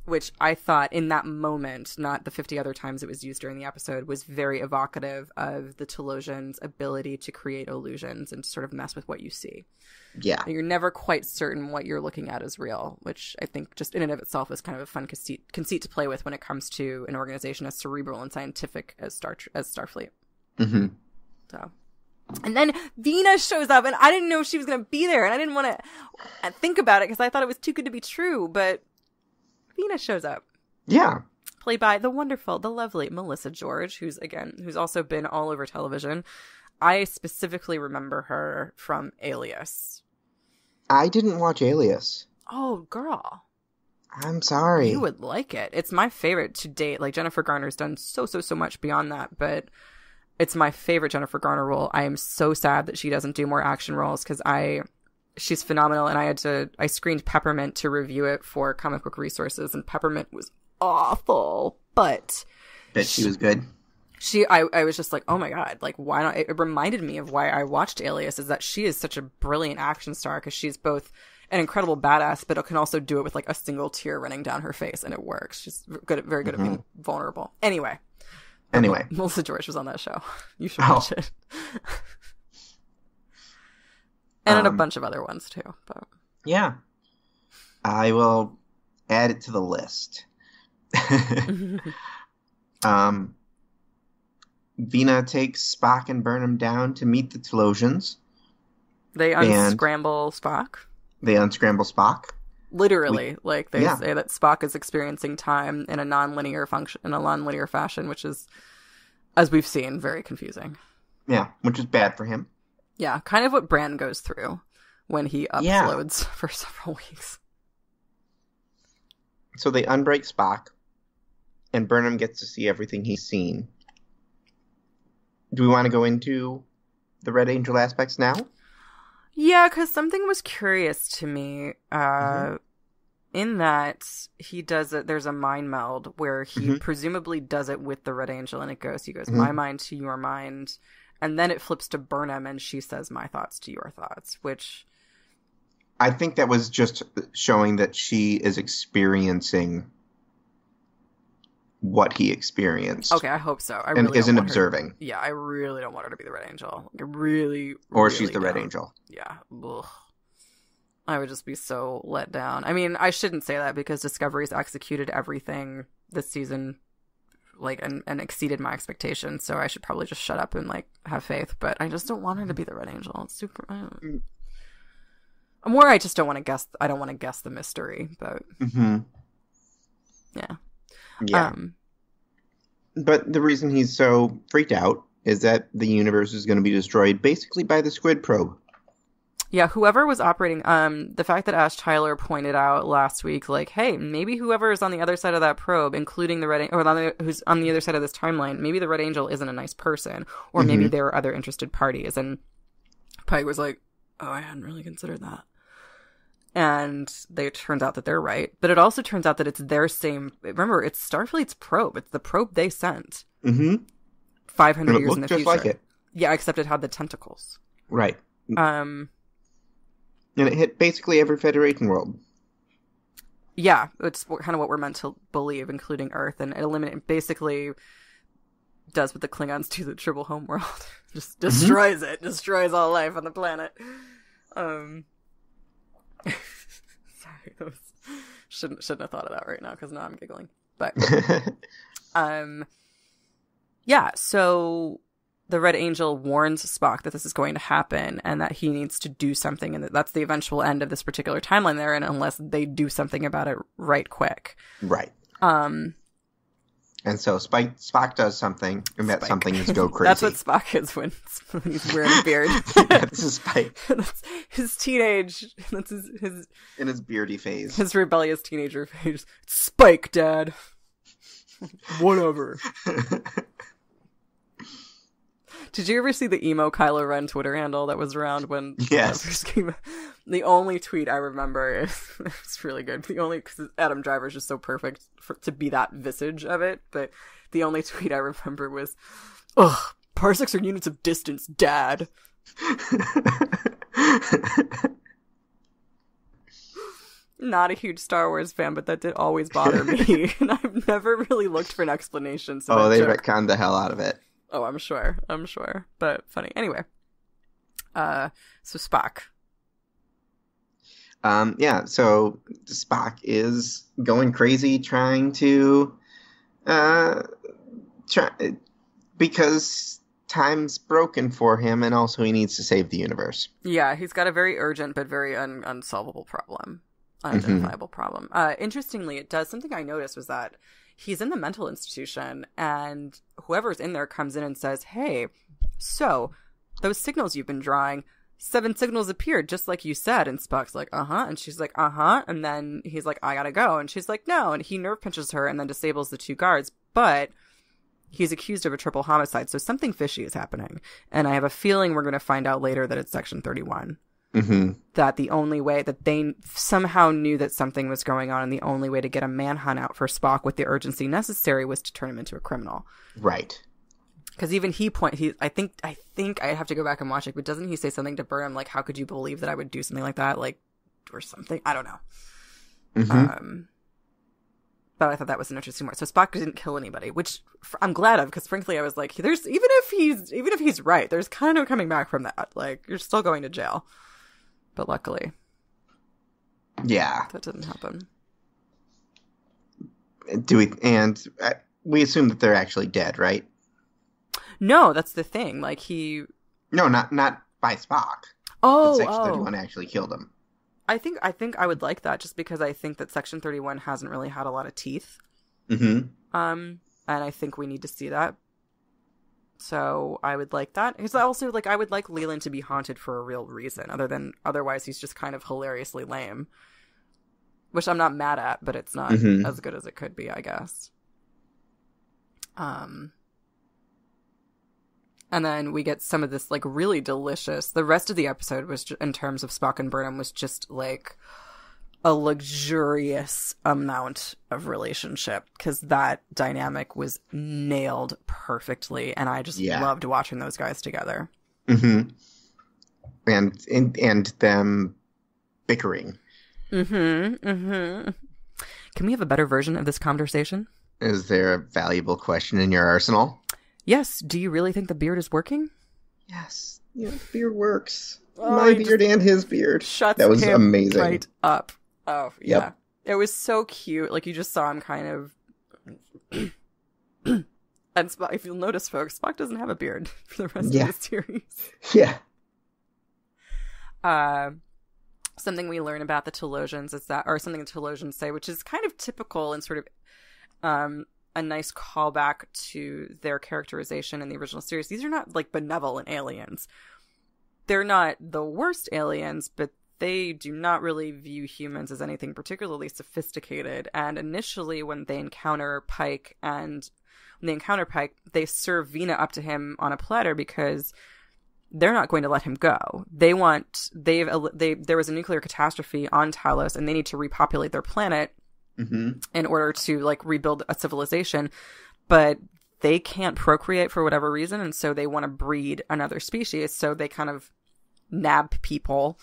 Which I thought in that moment, not the 50 other times it was used during the episode, was very evocative of the Talosians' ability to create illusions and sort of mess with what you see. Yeah. You're never quite certain what you're looking at is real, which I think just in and of itself is kind of a fun conceit to play with when it comes to an organization as cerebral and scientific as Starfleet. So, and then Vina shows up, and I didn't know she was going to be there, and I didn't want to think about it because I thought it was too good to be true, but Vina shows up. Yeah. Played by the wonderful, the lovely Melissa George, who's also been all over television. I specifically remember her from Alias. I didn't watch Alias. Oh, girl. I'm sorry. You would like it. It's my favorite to date. Like, Jennifer Garner's done so much beyond that, but it's my favorite Jennifer Garner role. I am so sad that she doesn't do more action roles because she's phenomenal, and I screened Peppermint to review it for Comic Book Resources, and Peppermint was awful, but she was good. I was just like, oh my God, like, why not? It reminded me of why I watched Alias, is that she is such a brilliant action star, because she's both an incredible badass, but it can also do it with like a single tear running down her face, and it works. She's very good at being vulnerable. Anyway. Melissa George was on that show. You should watch it. And a bunch of other ones too. But yeah. I will add it to the list. Vina takes Spock and Burnham down to meet the Talosians. They unscramble Spock. They unscramble Spock. Literally, they say that Spock is experiencing time in a non-linear fashion, which is, as we've seen, very confusing. Yeah, which is bad for him. Yeah, kind of what Bran goes through when he uploads for several weeks. So they unbreak Spock, and Burnham gets to see everything he's seen. Do we want to go into the Red Angel aspects now? Yeah, because something was curious to me. In that he does it, there's a mind meld where he presumably does it with the Red Angel, and he goes, my mind to your mind, and then it flips to Burnham, and she says, my thoughts to your thoughts, which... I think that was just showing that she is experiencing what he experienced. Okay, I hope so. And isn't observing. Yeah, I really don't want her to be the Red Angel. Like, really, or she's the Red Angel. Yeah. Ugh. I would just be so let down. I mean, I shouldn't say that, because Discovery's executed everything this season, like, and exceeded my expectations, so I should probably just shut up and, like, have faith, but I just don't want her to be the Red Angel. It's super... I just don't want to guess. I don't want to guess the mystery, but... Yeah. Yeah. But the reason he's so freaked out is that the universe is going to be destroyed basically by the squid probe. Yeah, whoever was operating, the fact that Ash Tyler pointed out last week, like, hey, maybe whoever is on the other side of that probe, including the Red or who's on the other side of this timeline, maybe the Red Angel isn't a nice person, or maybe there are other interested parties. And Pike was like, oh, I hadn't really considered that. And it turns out that they're right. But it also turns out that it's their same... Remember, it's Starfleet's probe. It's the probe they sent. 500 years in the future. Like it. Yeah, except it had the tentacles. Right. And it hit basically every Federation world. Yeah, it's kind of what we're meant to believe, including Earth. And it basically does what the Klingons do to the Triple Home world. Just destroys it. Destroys all life on the planet. Sorry, shouldn't have thought of that right now, because now I'm giggling. But yeah, so the Red Angel warns Spock that this is going to happen and that he needs to do something, and that's the eventual end of this particular timeline they're in, unless they do something about it right quick. Right. And so Spock does something, and that something is go crazy. That's what Spock is when he's wearing a beard. That's his Spike. That's his teenage. That's his in his beardy phase. His rebellious teenager phase. It's Spike, Dad. Whatever. Did you ever see the emo Kylo Ren Twitter handle that was around when yes. First came out? The only tweet I remember is it's really good. Because Adam Driver is just so perfect to be that visage of it. But the only tweet I remember was, "Ugh, parsecs are units of distance, Dad." Not a huge Star Wars fan, but that did always bother me, and I've never really looked for an explanation. So they retconned the hell out of it. Oh, I'm sure. But funny. Anyway. So Spock. Yeah, so Spock is going crazy trying to because time's broken for him, and also he needs to save the universe. Yeah, he's got a very urgent but very unsolvable problem. Unidentifiable problem. Interestingly, something I noticed was that he's in the mental institution, and whoever's in there comes in and says, hey, so those signals you've been drawing, 7 signals appeared, just like you said. And Spock's like, uh-huh. And she's like, uh-huh. And then he's like, I gotta go. And she's like, no. And he nerve pinches her and then disables the 2 guards. But he's accused of a triple homicide. So something fishy is happening. And I have a feeling we're going to find out later that it's Section 31. That the only way that they somehow knew that something was going on, and the only way to get a manhunt out for Spock with the urgency necessary was to turn him into a criminal. Right. Because even I think I have to go back and watch it, but doesn't he say something to Burnham like, how could you believe that I would do something like that? Like, or something? I don't know. Mm-hmm. But I thought that was an interesting part. So Spock didn't kill anybody, which I'm glad of, because frankly I was like, even if he's right, there's kind of no coming back from that. Like, you're still going to jail. But luckily, yeah, that didn't happen. We assume that they're actually dead, right? No, that's the thing. Like No, not by Spock. Oh, Section 31 actually killed him. I think I would like that, just because I think that Section 31 hasn't really had a lot of teeth. Mm-hmm. And I think we need to see that. So I would like that. Because also, like, I would like Leland to be haunted for a real reason, otherwise he's just kind of hilariously lame. Which I'm not mad at, but it's not as good as it could be, I guess. And then we get some of this, like, really delicious... The rest of the episode was, in terms of Spock and Burnham, was just, like, a luxurious amount of relationship. Because that dynamic was nailed perfectly. And I just loved watching those guys together. Mm-hmm. And them bickering. Mm-hmm. Mm-hmm. Can we have a better version of this conversation? Is there a valuable question in your arsenal? Yes. Do you really think the beard is working? Yes. Yeah, the beard works. My beard and his beard. That was amazing. Right up. Oh, yeah. Yep. It was so cute. Like, you just saw him kind of... And Spock, if you'll notice, folks, Spock doesn't have a beard for the rest of the series. Yeah. Something we learn about the Talosians is that... Or something the Talosians say, which is kind of typical and sort of... a nice callback to their characterization in the original series. These are not, like, benevolent aliens. They're not the worst aliens, but they do not really view humans as anything particularly sophisticated. And initially, when they encounter Pike, they serve Vina up to him on a platter because they're not going to let him go. There was a nuclear catastrophe on Talos, and they need to repopulate their planet in order to, like, rebuild a civilization, but they can't procreate for whatever reason, and so they want to breed another species, so they kind of nab people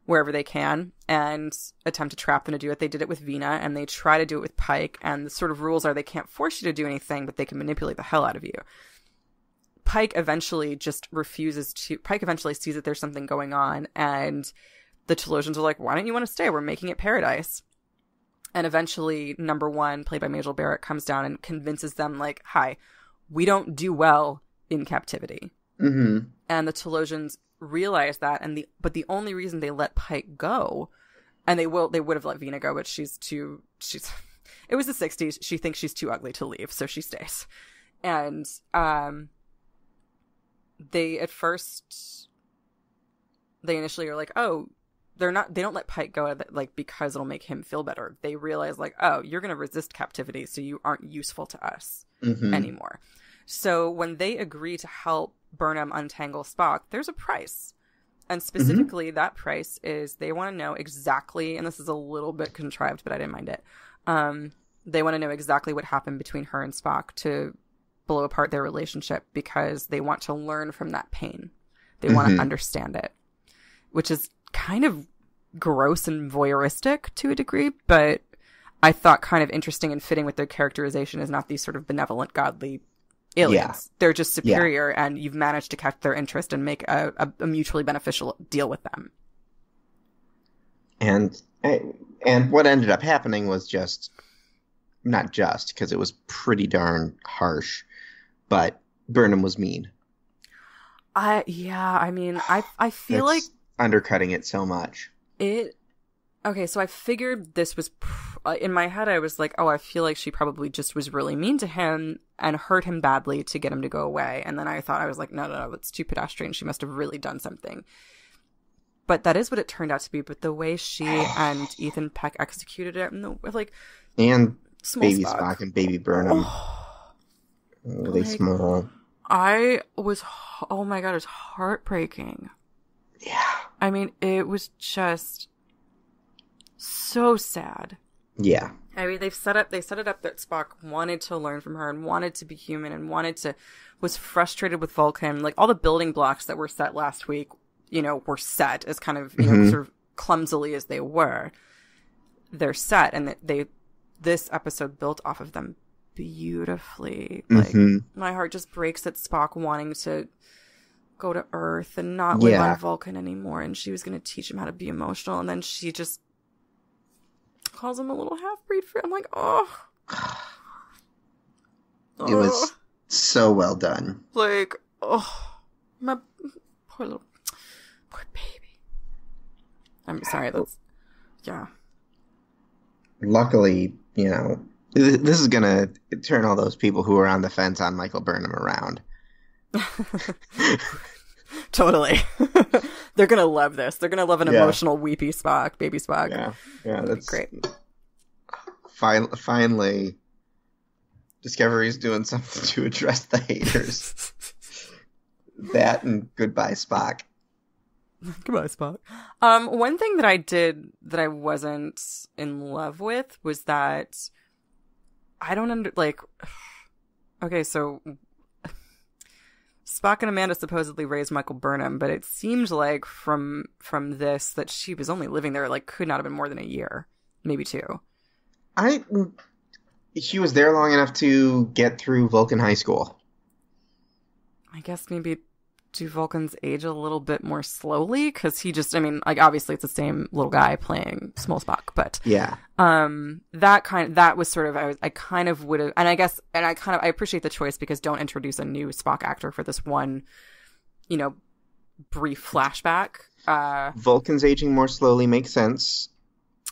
wherever they can and attempt to trap them to do it. They did it with Vina, and they try to do it with Pike, and the sort of rules are they can't force you to do anything, but they can manipulate the hell out of you. Pike eventually sees that there's something going on, and the Talosians are like, why don't you want to stay? We're making it paradise. And eventually, number one, played by Majel Barrett, comes down and convinces them, like, hi, we don't do well in captivity. Mm-hmm. And the Talosians realize that, but the only reason they let Pike go, and they would have let Vina go, but it was the 60s, she thinks she's too ugly to leave, so she stays. And, they initially are like, oh, they don't let Pike go, like, because it'll make him feel better. They realize, like, oh, you're going to resist captivity, so you aren't useful to us anymore. So when they agree to help Burnham untangle Spock, there's a price. And specifically, that price is they want to know exactly, and this is a little bit contrived, but I didn't mind it. They want to know exactly what happened between her and Spock to blow apart their relationship, because they want to learn from that pain. They want to understand it, which is kind of gross and voyeuristic to a degree, but I thought kind of interesting and fitting with their characterization as not these sort of benevolent, godly aliens. Yeah. They're just superior, and you've managed to catch their interest and make a mutually beneficial deal with them. And what ended up happening was not just, because it was pretty darn harsh, but Burnham was mean. I feel like undercutting it so much. Okay, so I figured this was... in my head, I was like, oh, I feel like she probably just was really mean to him and hurt him badly to get him to go away. And then I was like, no, it's too pedestrian. She must have really done something. But that is what it turned out to be. But the way she and Ethan Peck executed it, and and Baby Spock and Baby Burnham, really small. I was... Oh my god, it was heartbreaking. Yeah. I mean, it was just so sad. Yeah. I mean, they set it up that Spock wanted to learn from her and wanted to be human and was frustrated with Vulcan. Like, all the building blocks that were set last week, were set as kind of, sort of clumsily as they were. They're set, and this episode built off of them beautifully. Like, my heart just breaks at Spock wanting to go to Earth and not live on Vulcan anymore, and she was going to teach him how to be emotional, and then she just calls him a little half-breed I'm like, oh. It was so well done. Like, oh, my poor baby. I'm sorry, yeah. Luckily, this is going to turn all those people who are on the fence on Michael Burnham around. Totally. They're going to love this. They're going to love an emotional, weepy Spock, baby Spock. Yeah, that's great. Finally, Discovery's doing something to address the haters. That and goodbye, Spock. Goodbye, Spock. One thing that I did that I wasn't in love with was that I don't okay, so Spock and Amanda supposedly raised Michael Burnham, but it seemed like from this that she was only living there, could not have been more than a year, maybe 2. She was there long enough to get through Vulcan High School. I guess maybe do Vulcans age a little bit more slowly? Because he just, obviously it's the same little guy playing SmolSpock, but yeah, that was sort of, I kind of would have, and I appreciate the choice because don't introduce a new Spock actor for this one, brief flashback. Vulcans aging more slowly makes sense.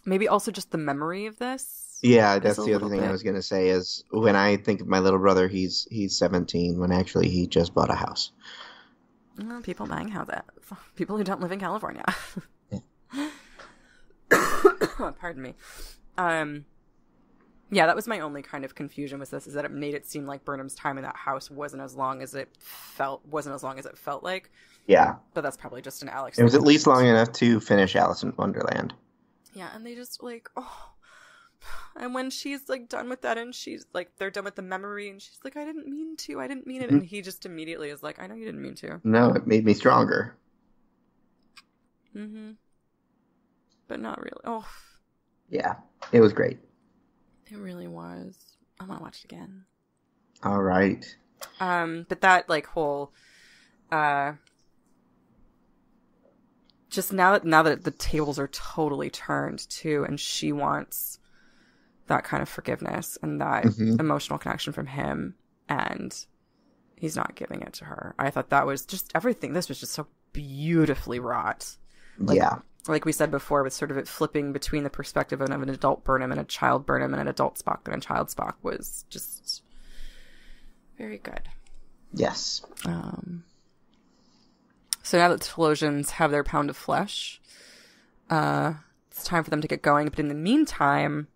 Maybe also just the memory of this. Yeah, that's the other thing I was going to say is when I think of my little brother, he's 17 when actually he just bought a house. People buying houses. People who don't live in California. Pardon me. Yeah, that was my only kind of confusion with this, is that it made it seem like Burnham's time in that house wasn't as long as it felt like. Yeah. But that's probably just an Alex. It was at least long enough to finish Alice in Wonderland. Yeah, and they just and when she's done with that and she's they're done with the memory and she's like, I didn't mean it. And he just immediately is like, I know you didn't mean to. No, it made me stronger. But not really. Oh. Yeah, it was great. It really was. I want to watch it again. All right. But that whole just now that the tables are totally turned too, and she wants that kind of forgiveness and that emotional connection from him, and he's not giving it to her. I thought that was just everything. This was just so beautifully wrought. Like we said before, with sort of it flipping between the perspective of an adult Burnham and a child Burnham and an adult Spock and a child Spock was just very good. Yes. So now that the Talosians have their pound of flesh, it's time for them to get going. But in the meantime,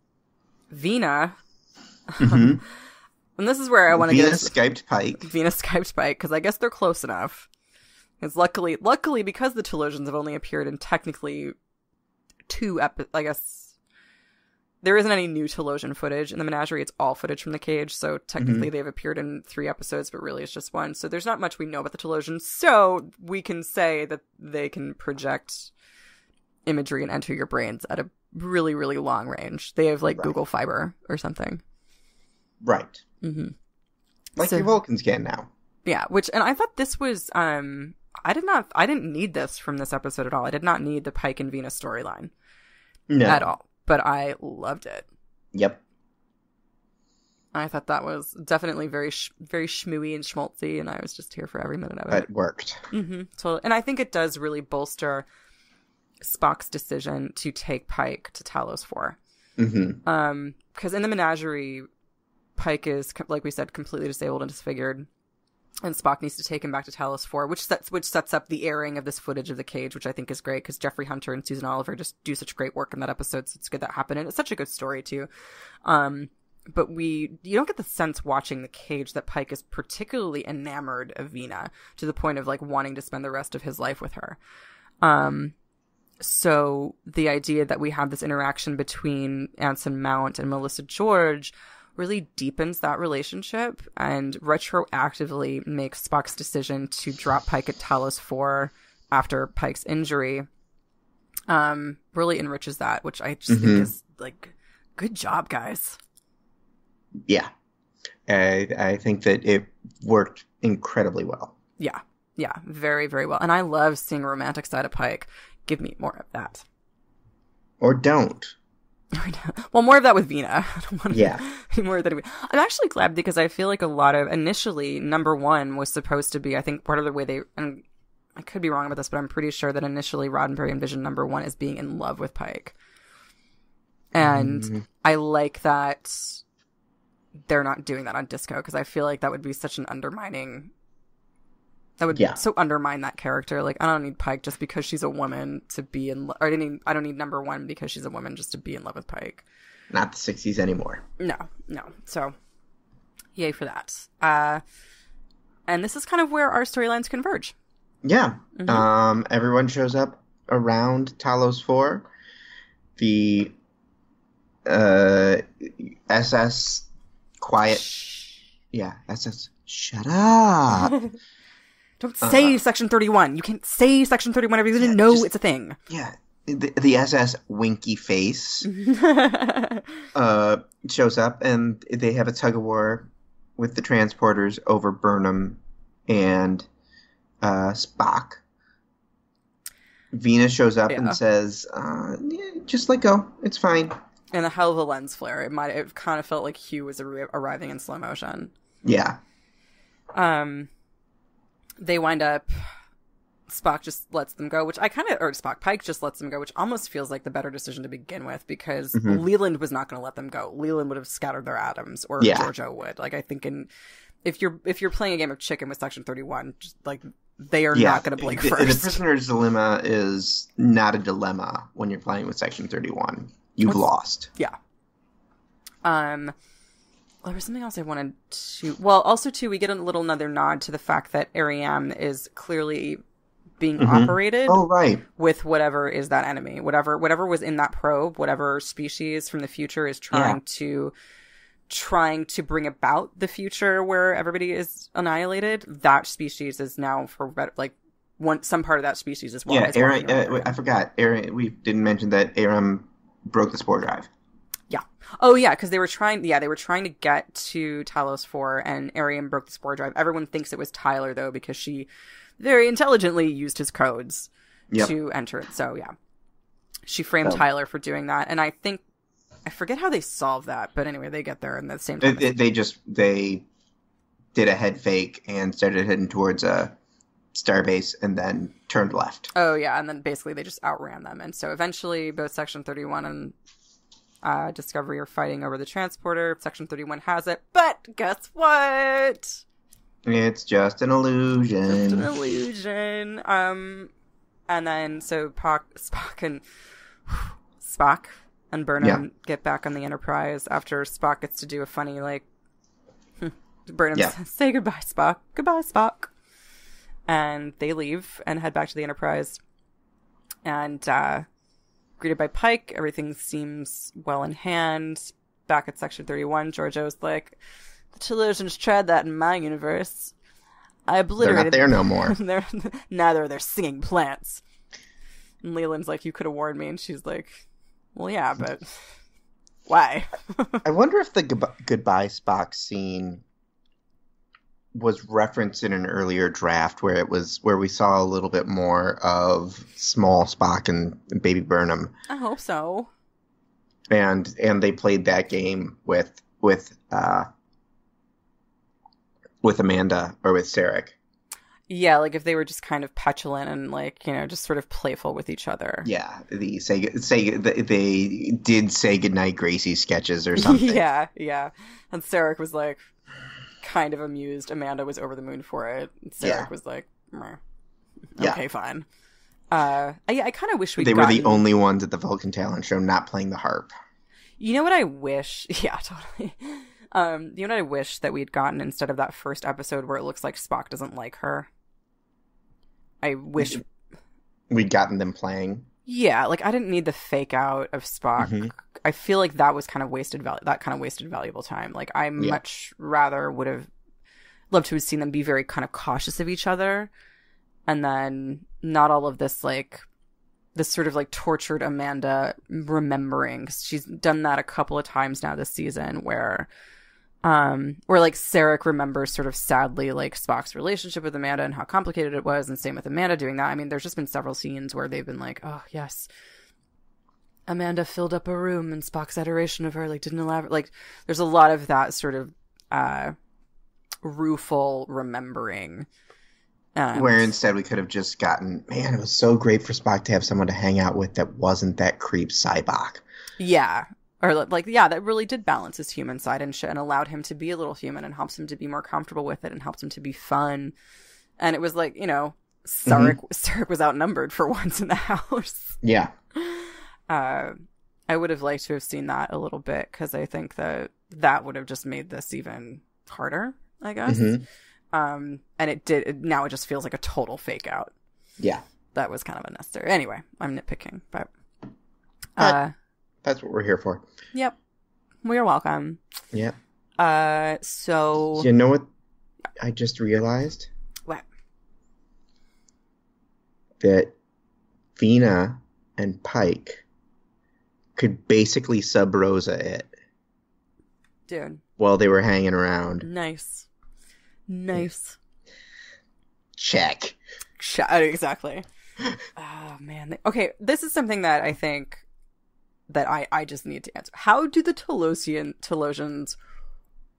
Vina, and this is where I want to get Skyped Pike. Vina Skyped Pike, because I guess they're close enough. Because luckily, because the Talosians have only appeared in technically 2 I guess there isn't any new Talosian footage in the menagerie. It's all footage from the cage, so technically they've appeared in 3 episodes, but really it's just 1. So there's not much we know about the Talosians. So we can say that they can project imagery and enter your brains at a really, really long range. They have Google Fiber or something. Right. Like your Vulcans can now. Yeah, and I thought this was, I didn't need this from this episode at all. I did not need the Pike and Vina storyline. No. At all. But I loved it. Yep. I thought that was definitely very, very schmooey and schmaltzy, and I was just here for every minute of it. It worked. Totally. And I think it does really bolster Spock's decision to take Pike to Talos 4. Because in the menagerie, Pike is, like we said, completely disabled and disfigured, and Spock needs to take him back to Talos 4, which sets up the airing of this footage of the cage, which I think is great because Jeffrey Hunter and Susan Oliver just do such great work in that episode, so it's good that happened, and it's such a good story too. But you don't get the sense watching the cage that Pike is particularly enamored of Vina to the point of wanting to spend the rest of his life with her. So the idea that we have this interaction between Anson Mount and Melissa George really deepens that relationship and retroactively makes Spock's decision to drop Pike at Talos 4 after Pike's injury really enriches that, which I just think is like, good job, guys. Yeah. I think that it worked incredibly well. Yeah. Yeah. Very, very well. And I love seeing a romantic side of Pike. Give me more of that. Or don't. Well, more of that with Vina. I don't want more of that. I'm actually glad because I feel like a lot of initially number 1 was supposed to be, I think part of the way they, and I could be wrong about this, but I'm pretty sure that initially Roddenberry envisioned number 1 as being in love with Pike. And I like that they're not doing that on Disco because I feel like that would be such an undermining. That would so undermine that character. Like, I don't need Pike just because she's a woman to be in love. Or I don't need number 1 because she's a woman just to be in love with Pike. Not the 60s anymore. No. So, yay for that. And this is kind of where our storylines converge. Yeah. Everyone shows up around Talos 4. The SS quiet. Yeah, SS. Shut up. Don't say Section 31. You can't say Section 31 if you didn't know it's a thing. Yeah. The SS winky face shows up, and they have a tug-of-war with the transporters over Burnham and Spock. Vina shows up and says, just let go. It's fine. And a hell of a lens flare. It kind of felt like Hugh was arriving in slow motion. Yeah. They wind up, Spock just lets them go, which Pike just lets them go, which almost feels like the better decision to begin with, because Leland was not going to let them go. Leland would have scattered their atoms, or Giorgio would. Like, I think if you're playing a game of chicken with Section 31, just like, they are not going to blink first. The prisoner's dilemma is not a dilemma when you're playing with Section 31. You've lost. Yeah. There was something else I wanted to... Well, also, too, we get another nod to the fact that Ariam is clearly being operated with whatever is that enemy. Whatever was in that probe, whatever species from the future is trying to bring about the future where everybody is annihilated. That species is now, some part of that species as well. Yeah, I forgot. We didn't mention that Aram broke the spore drive. Yeah. Oh, yeah, because they were trying to get to Talos 4, and Ariam broke the spore drive. Everyone thinks it was Tyler, though, because she very intelligently used his codes to enter it. So, yeah. She framed Tyler for doing that, and I forget how they solved that, but anyway, they get there in the same time. They did a head fake and started heading towards a starbase and then turned left. Oh, yeah, and then basically they just outran them. And so eventually both Section 31 and Discovery are fighting over the transporter. Section 31 has it, but guess what? It's just an illusion. And then so Spock and Burnham get back on the Enterprise after Spock gets to do a funny, Burnham says, say goodbye, Spock. Goodbye, Spock. And they leave and head back to the Enterprise. And, greeted by Pike, everything seems well in hand. Back at Section 31, Giorgio's like, the Talosians tried that in my universe. I obliterated... They're not there no more. Neither are they singing plants. And Leland's like, you could have warned me. And she's like, well, yeah, but why? I wonder if the goodbye Spock scene was referenced in an earlier draft where we saw a little bit more of small Spock and baby Burnham. I hope so. And they played that game with Amanda or with Sarek. Yeah, like if they were just kind of petulant and just sort of playful with each other. Yeah, they did say goodnight Gracie sketches or something. Yeah. And Sarek was like kind of amused. Amanda was over the moon for it. Sarek was like, meh. Okay, fine. I kind of wish they were the only ones at the Vulcan talent show not playing the harp. You know what I wish? Yeah, totally. You know what I wish that we'd gotten instead of that first episode where it looks like Spock doesn't like her? I wish we'd gotten them playing. Yeah, like I didn't need the fake out of Spock. Mm-hmm. I feel like that was kind of wasted valuable time. Like I much rather would have loved to have seen them be very kind of cautious of each other, and then not all of this like this sort of like tortured Amanda remembering. 'Cause she's done that a couple of times now this season where like Sarek remembers sort of sadly like Spock's relationship with Amanda and how complicated it was, and same with Amanda doing that. I mean, there's just been several scenes where they've been like, oh yes, Amanda filled up a room and Spock's adoration of her like didn't allow her. Like there's a lot of that sort of rueful remembering. Where instead we could have just gotten, man, it was so great for Spock to have someone to hang out with that wasn't that creep Cybok. Yeah. Or like, yeah, that really did balance his human side and shit and allowed him to be a little human and helps him to be more comfortable with it and helps him to be fun. And it was like, you know, Sarek was outnumbered for once in the house. Yeah. I would have liked to have seen that a little bit because I think that would have just made this even harder, I guess. Mm-hmm. And it did. Now it just feels like a total fake out. Yeah. That was kind of unnecessary. Anyway, I'm nitpicking, but that's what we're here for. Yep. We're welcome. Yep. So... You know what I just realized? What? That Vina and Pike could basically sub Rosa it. Dude. While they were hanging around. Nice. Check. Exactly. Oh, man. Okay, this is something that I think... that I just need to answer. How do the Talosians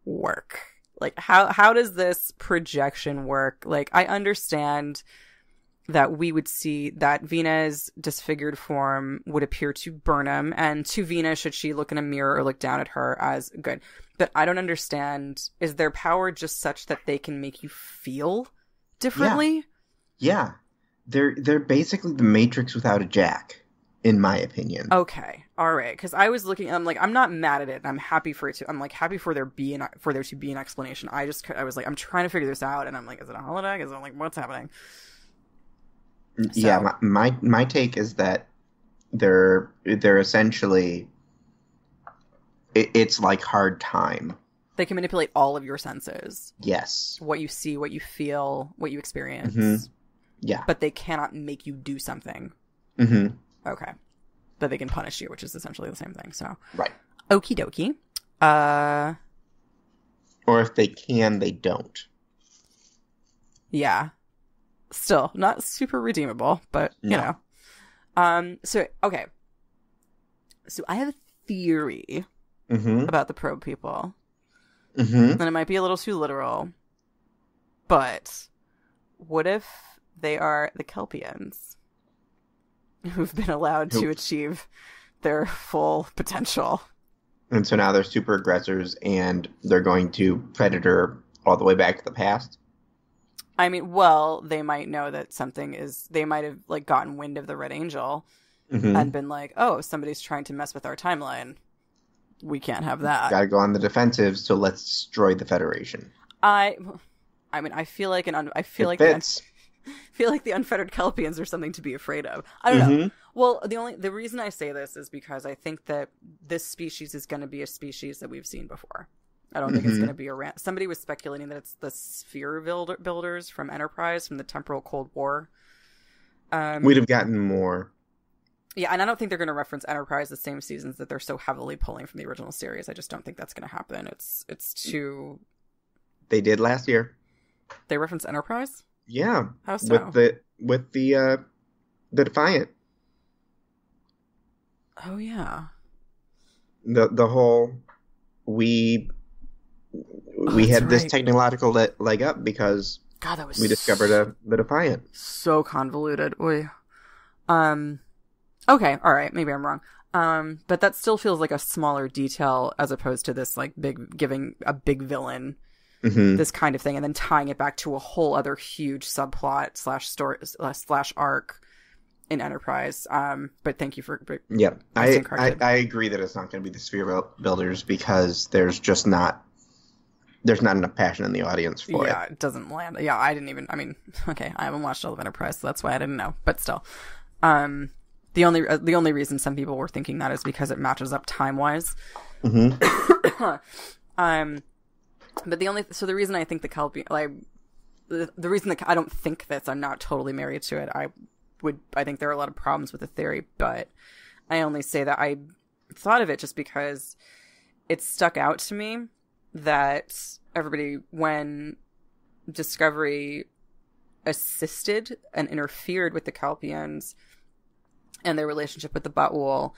work? Like, how does this projection work? Like, I understand that we would see that Vina's disfigured form would appear to Burnham, and to Vina, should she look in a mirror or look down at her, as good. But I don't understand, is their power just such that they can make you feel differently? Yeah. They're basically the Matrix without a jack. In my opinion. Okay. All right. Because I was looking, I'm like, I'm not mad at it. I'm happy for it to, I'm like happy for there to be an explanation. I was like, I'm trying to figure this out. And I'm like, is it a holodeck? Is it like, what's happening? So, yeah. My take is that they're essentially, it's like hard time. They can manipulate all of your senses. Yes. What you see, what you feel, what you experience. Mm-hmm. Yeah. But they cannot make you do something. Mm-hmm. Okay. But they can punish you, which is essentially the same thing, so. Right. Okie dokie. Or if they can, they don't. Yeah. Still, not super redeemable, but, you know. So, okay. So I have a theory about the probe people. And it might be a little too literal. But what if they are the Kelpians? Who've been allowed to achieve their full potential. And so now they're super aggressors and they're going to Predator all the way back to the past? I mean, well, they might know that they might have like gotten wind of the Red Angel and been like, oh, somebody's trying to mess with our timeline. We can't have that. Gotta go on the defensive, so let's destroy the Federation. I mean, I feel like the unfettered Kelpians are something to be afraid of. I don't know. Well, the reason I say this is because I think that this species is going to be a species that we've seen before. I don't think it's going to be somebody was speculating that it's the sphere builders from Enterprise from the temporal Cold War. We'd have gotten more. Yeah, and I don't think they're going to reference Enterprise the same seasons that they're so heavily pulling from the original series. I just don't think that's going to happen. It's too. They did last year. They reference Enterprise? Yeah. How so? With the Defiant. Oh yeah. The whole we had this technological leg up because God, that was we discovered the Defiant. So convoluted. Oy. Okay, all right, maybe I'm wrong. But that still feels like a smaller detail as opposed to this like giving a big villain this kind of thing, and then tying it back to a whole other huge subplot / arc in Enterprise. But thank you for. Yeah, I agree that it's not going to be the Sphere Builders because there's not enough passion in the audience for it. Yeah, it doesn't land. Yeah, I haven't watched all of Enterprise, so that's why I didn't know. But still, The only reason some people were thinking that is because it matches up time-wise. Mm-hmm. But the reason I think the Kelpie, like, the reason that I don't think this, I'm not totally married to it. I think there are a lot of problems with the theory, but I only say that I thought of it just because it stuck out to me that everybody, when Discovery assisted and interfered with the Kelpians and their relationship with the Ba'ul,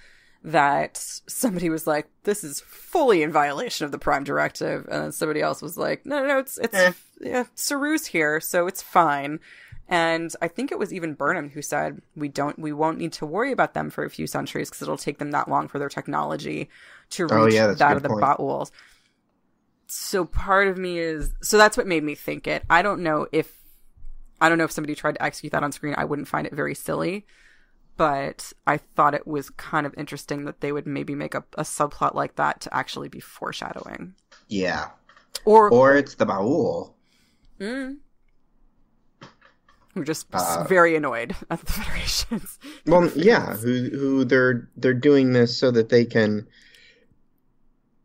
that somebody was like, this is fully in violation of the Prime Directive, and then somebody else was like, no, it's Saru's here, so it's fine. And I think it was even Burnham who said, we won't need to worry about them for a few centuries because it'll take them that long for their technology to reach that of the Ba'uls. So part of me so that's what made me think it. I don't know if somebody tried to execute that on screen, I wouldn't find it very silly. But I thought it was kind of interesting that they would maybe make a subplot like that to actually be foreshadowing. Yeah. Or it's the Ba'ul. We're just very annoyed at the Federations. Well, yeah, who they're doing this so that they can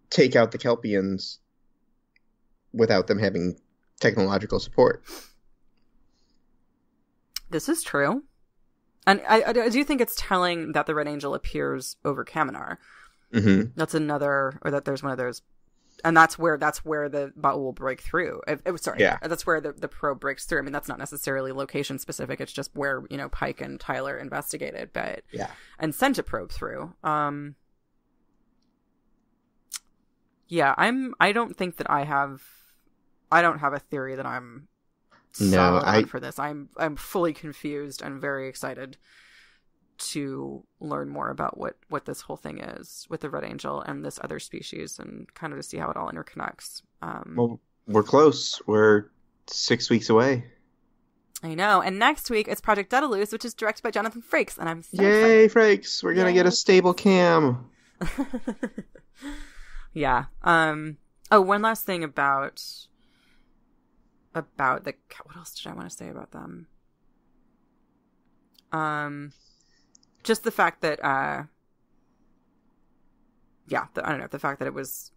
take out the Kelpians without them having technological support. This is true. And I do think it's telling that the Red Angel appears over Kaminar. Mm-hmm. That's another, or that there's one of those, and that's where the Ba'ul will break through. That's where the probe breaks through. I mean, that's not necessarily location specific. It's just where, Pike and Tyler investigated, and sent a probe through. I don't think that I don't have a theory that I'm for this. I'm fully confused and very excited to learn more about what this whole thing is with the Red Angel and this other species, and kind of to see how it all interconnects. Well, we're close. We're 6 weeks away. I know. And next week it's Project Daedalus, which is directed by Jonathan Frakes, and I'm so Yay, excited. Frakes! We're gonna get a stable cam. Yeah. One last thing about the, what else did I want to say about them? Just the fact that, I don't know, the fact that it was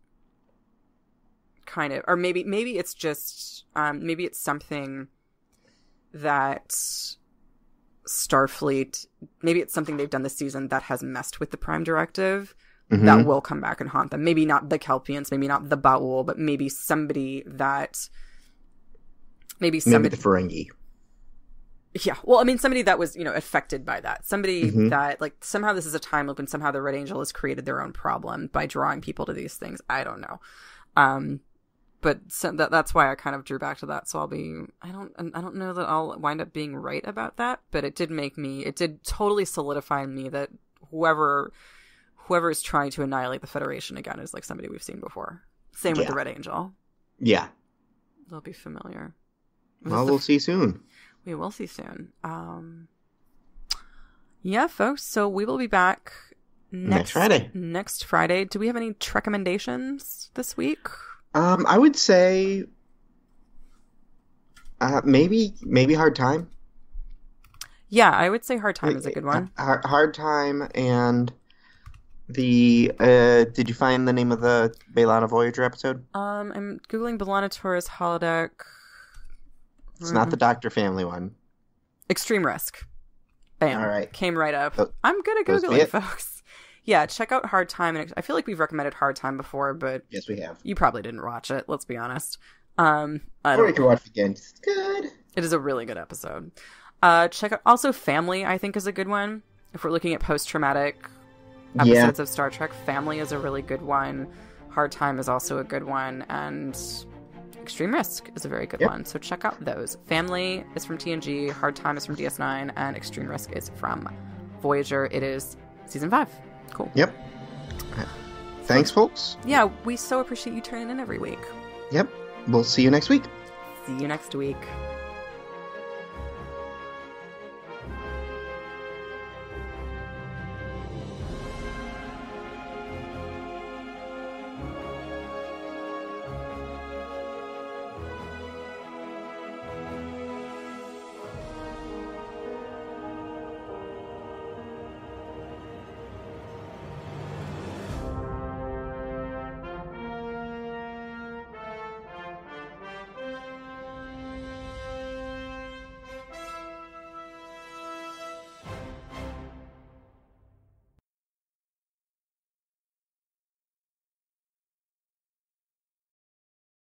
kind of, or maybe it's just, maybe it's something that Starfleet, maybe it's something they've done this season that has messed with the Prime Directive. Mm-hmm. That will come back and haunt them. Maybe not the Kelpians, maybe not the Ba'ul, but maybe somebody that... Maybe the Ferengi. Yeah. Well, I mean, somebody that was, affected by that. Somebody that, like, somehow this is a time loop and somehow the Red Angel has created their own problem by drawing people to these things. I don't know. But that's why I kind of drew back to that. So I don't know that I'll wind up being right about that, but it did totally solidify me that whoever is trying to annihilate the Federation again is like somebody we've seen before. Same with the Red Angel. Yeah. They'll be familiar. Well, we'll see soon. We will see soon. Yeah, folks. So we will be back next Friday. Next Friday. Do we have any recommendations this week? I would say maybe Hard Time. Yeah, I would say Hard Time is a good one. Hard Time and the did you find the name of the B'Elanna Voyager episode? I'm googling B'Elanna Torres holodeck. It's not the Doctor Family one. Extreme Risk. Bam. All right. Came right up. I'm good at Googling, folks. Yeah, check out Hard Time. And I feel like we've recommended Hard Time before, but... Yes, we have. You probably didn't watch it, let's be honest. Or you can watch it again. It's good. It is a really good episode. Check out... Also, Family, I think, is a good one. If we're looking at post-traumatic episodes of Star Trek, Family is a really good one. Hard Time is also a good one. And... Extreme Risk is a very good one, so check out those. Family is from TNG, Hard Time is from DS9, and Extreme Risk is from Voyager. It is season 5. Cool. Yep. Thanks, folks. Yeah, we so appreciate you tuning in every week. Yep. We'll see you next week. See you next week.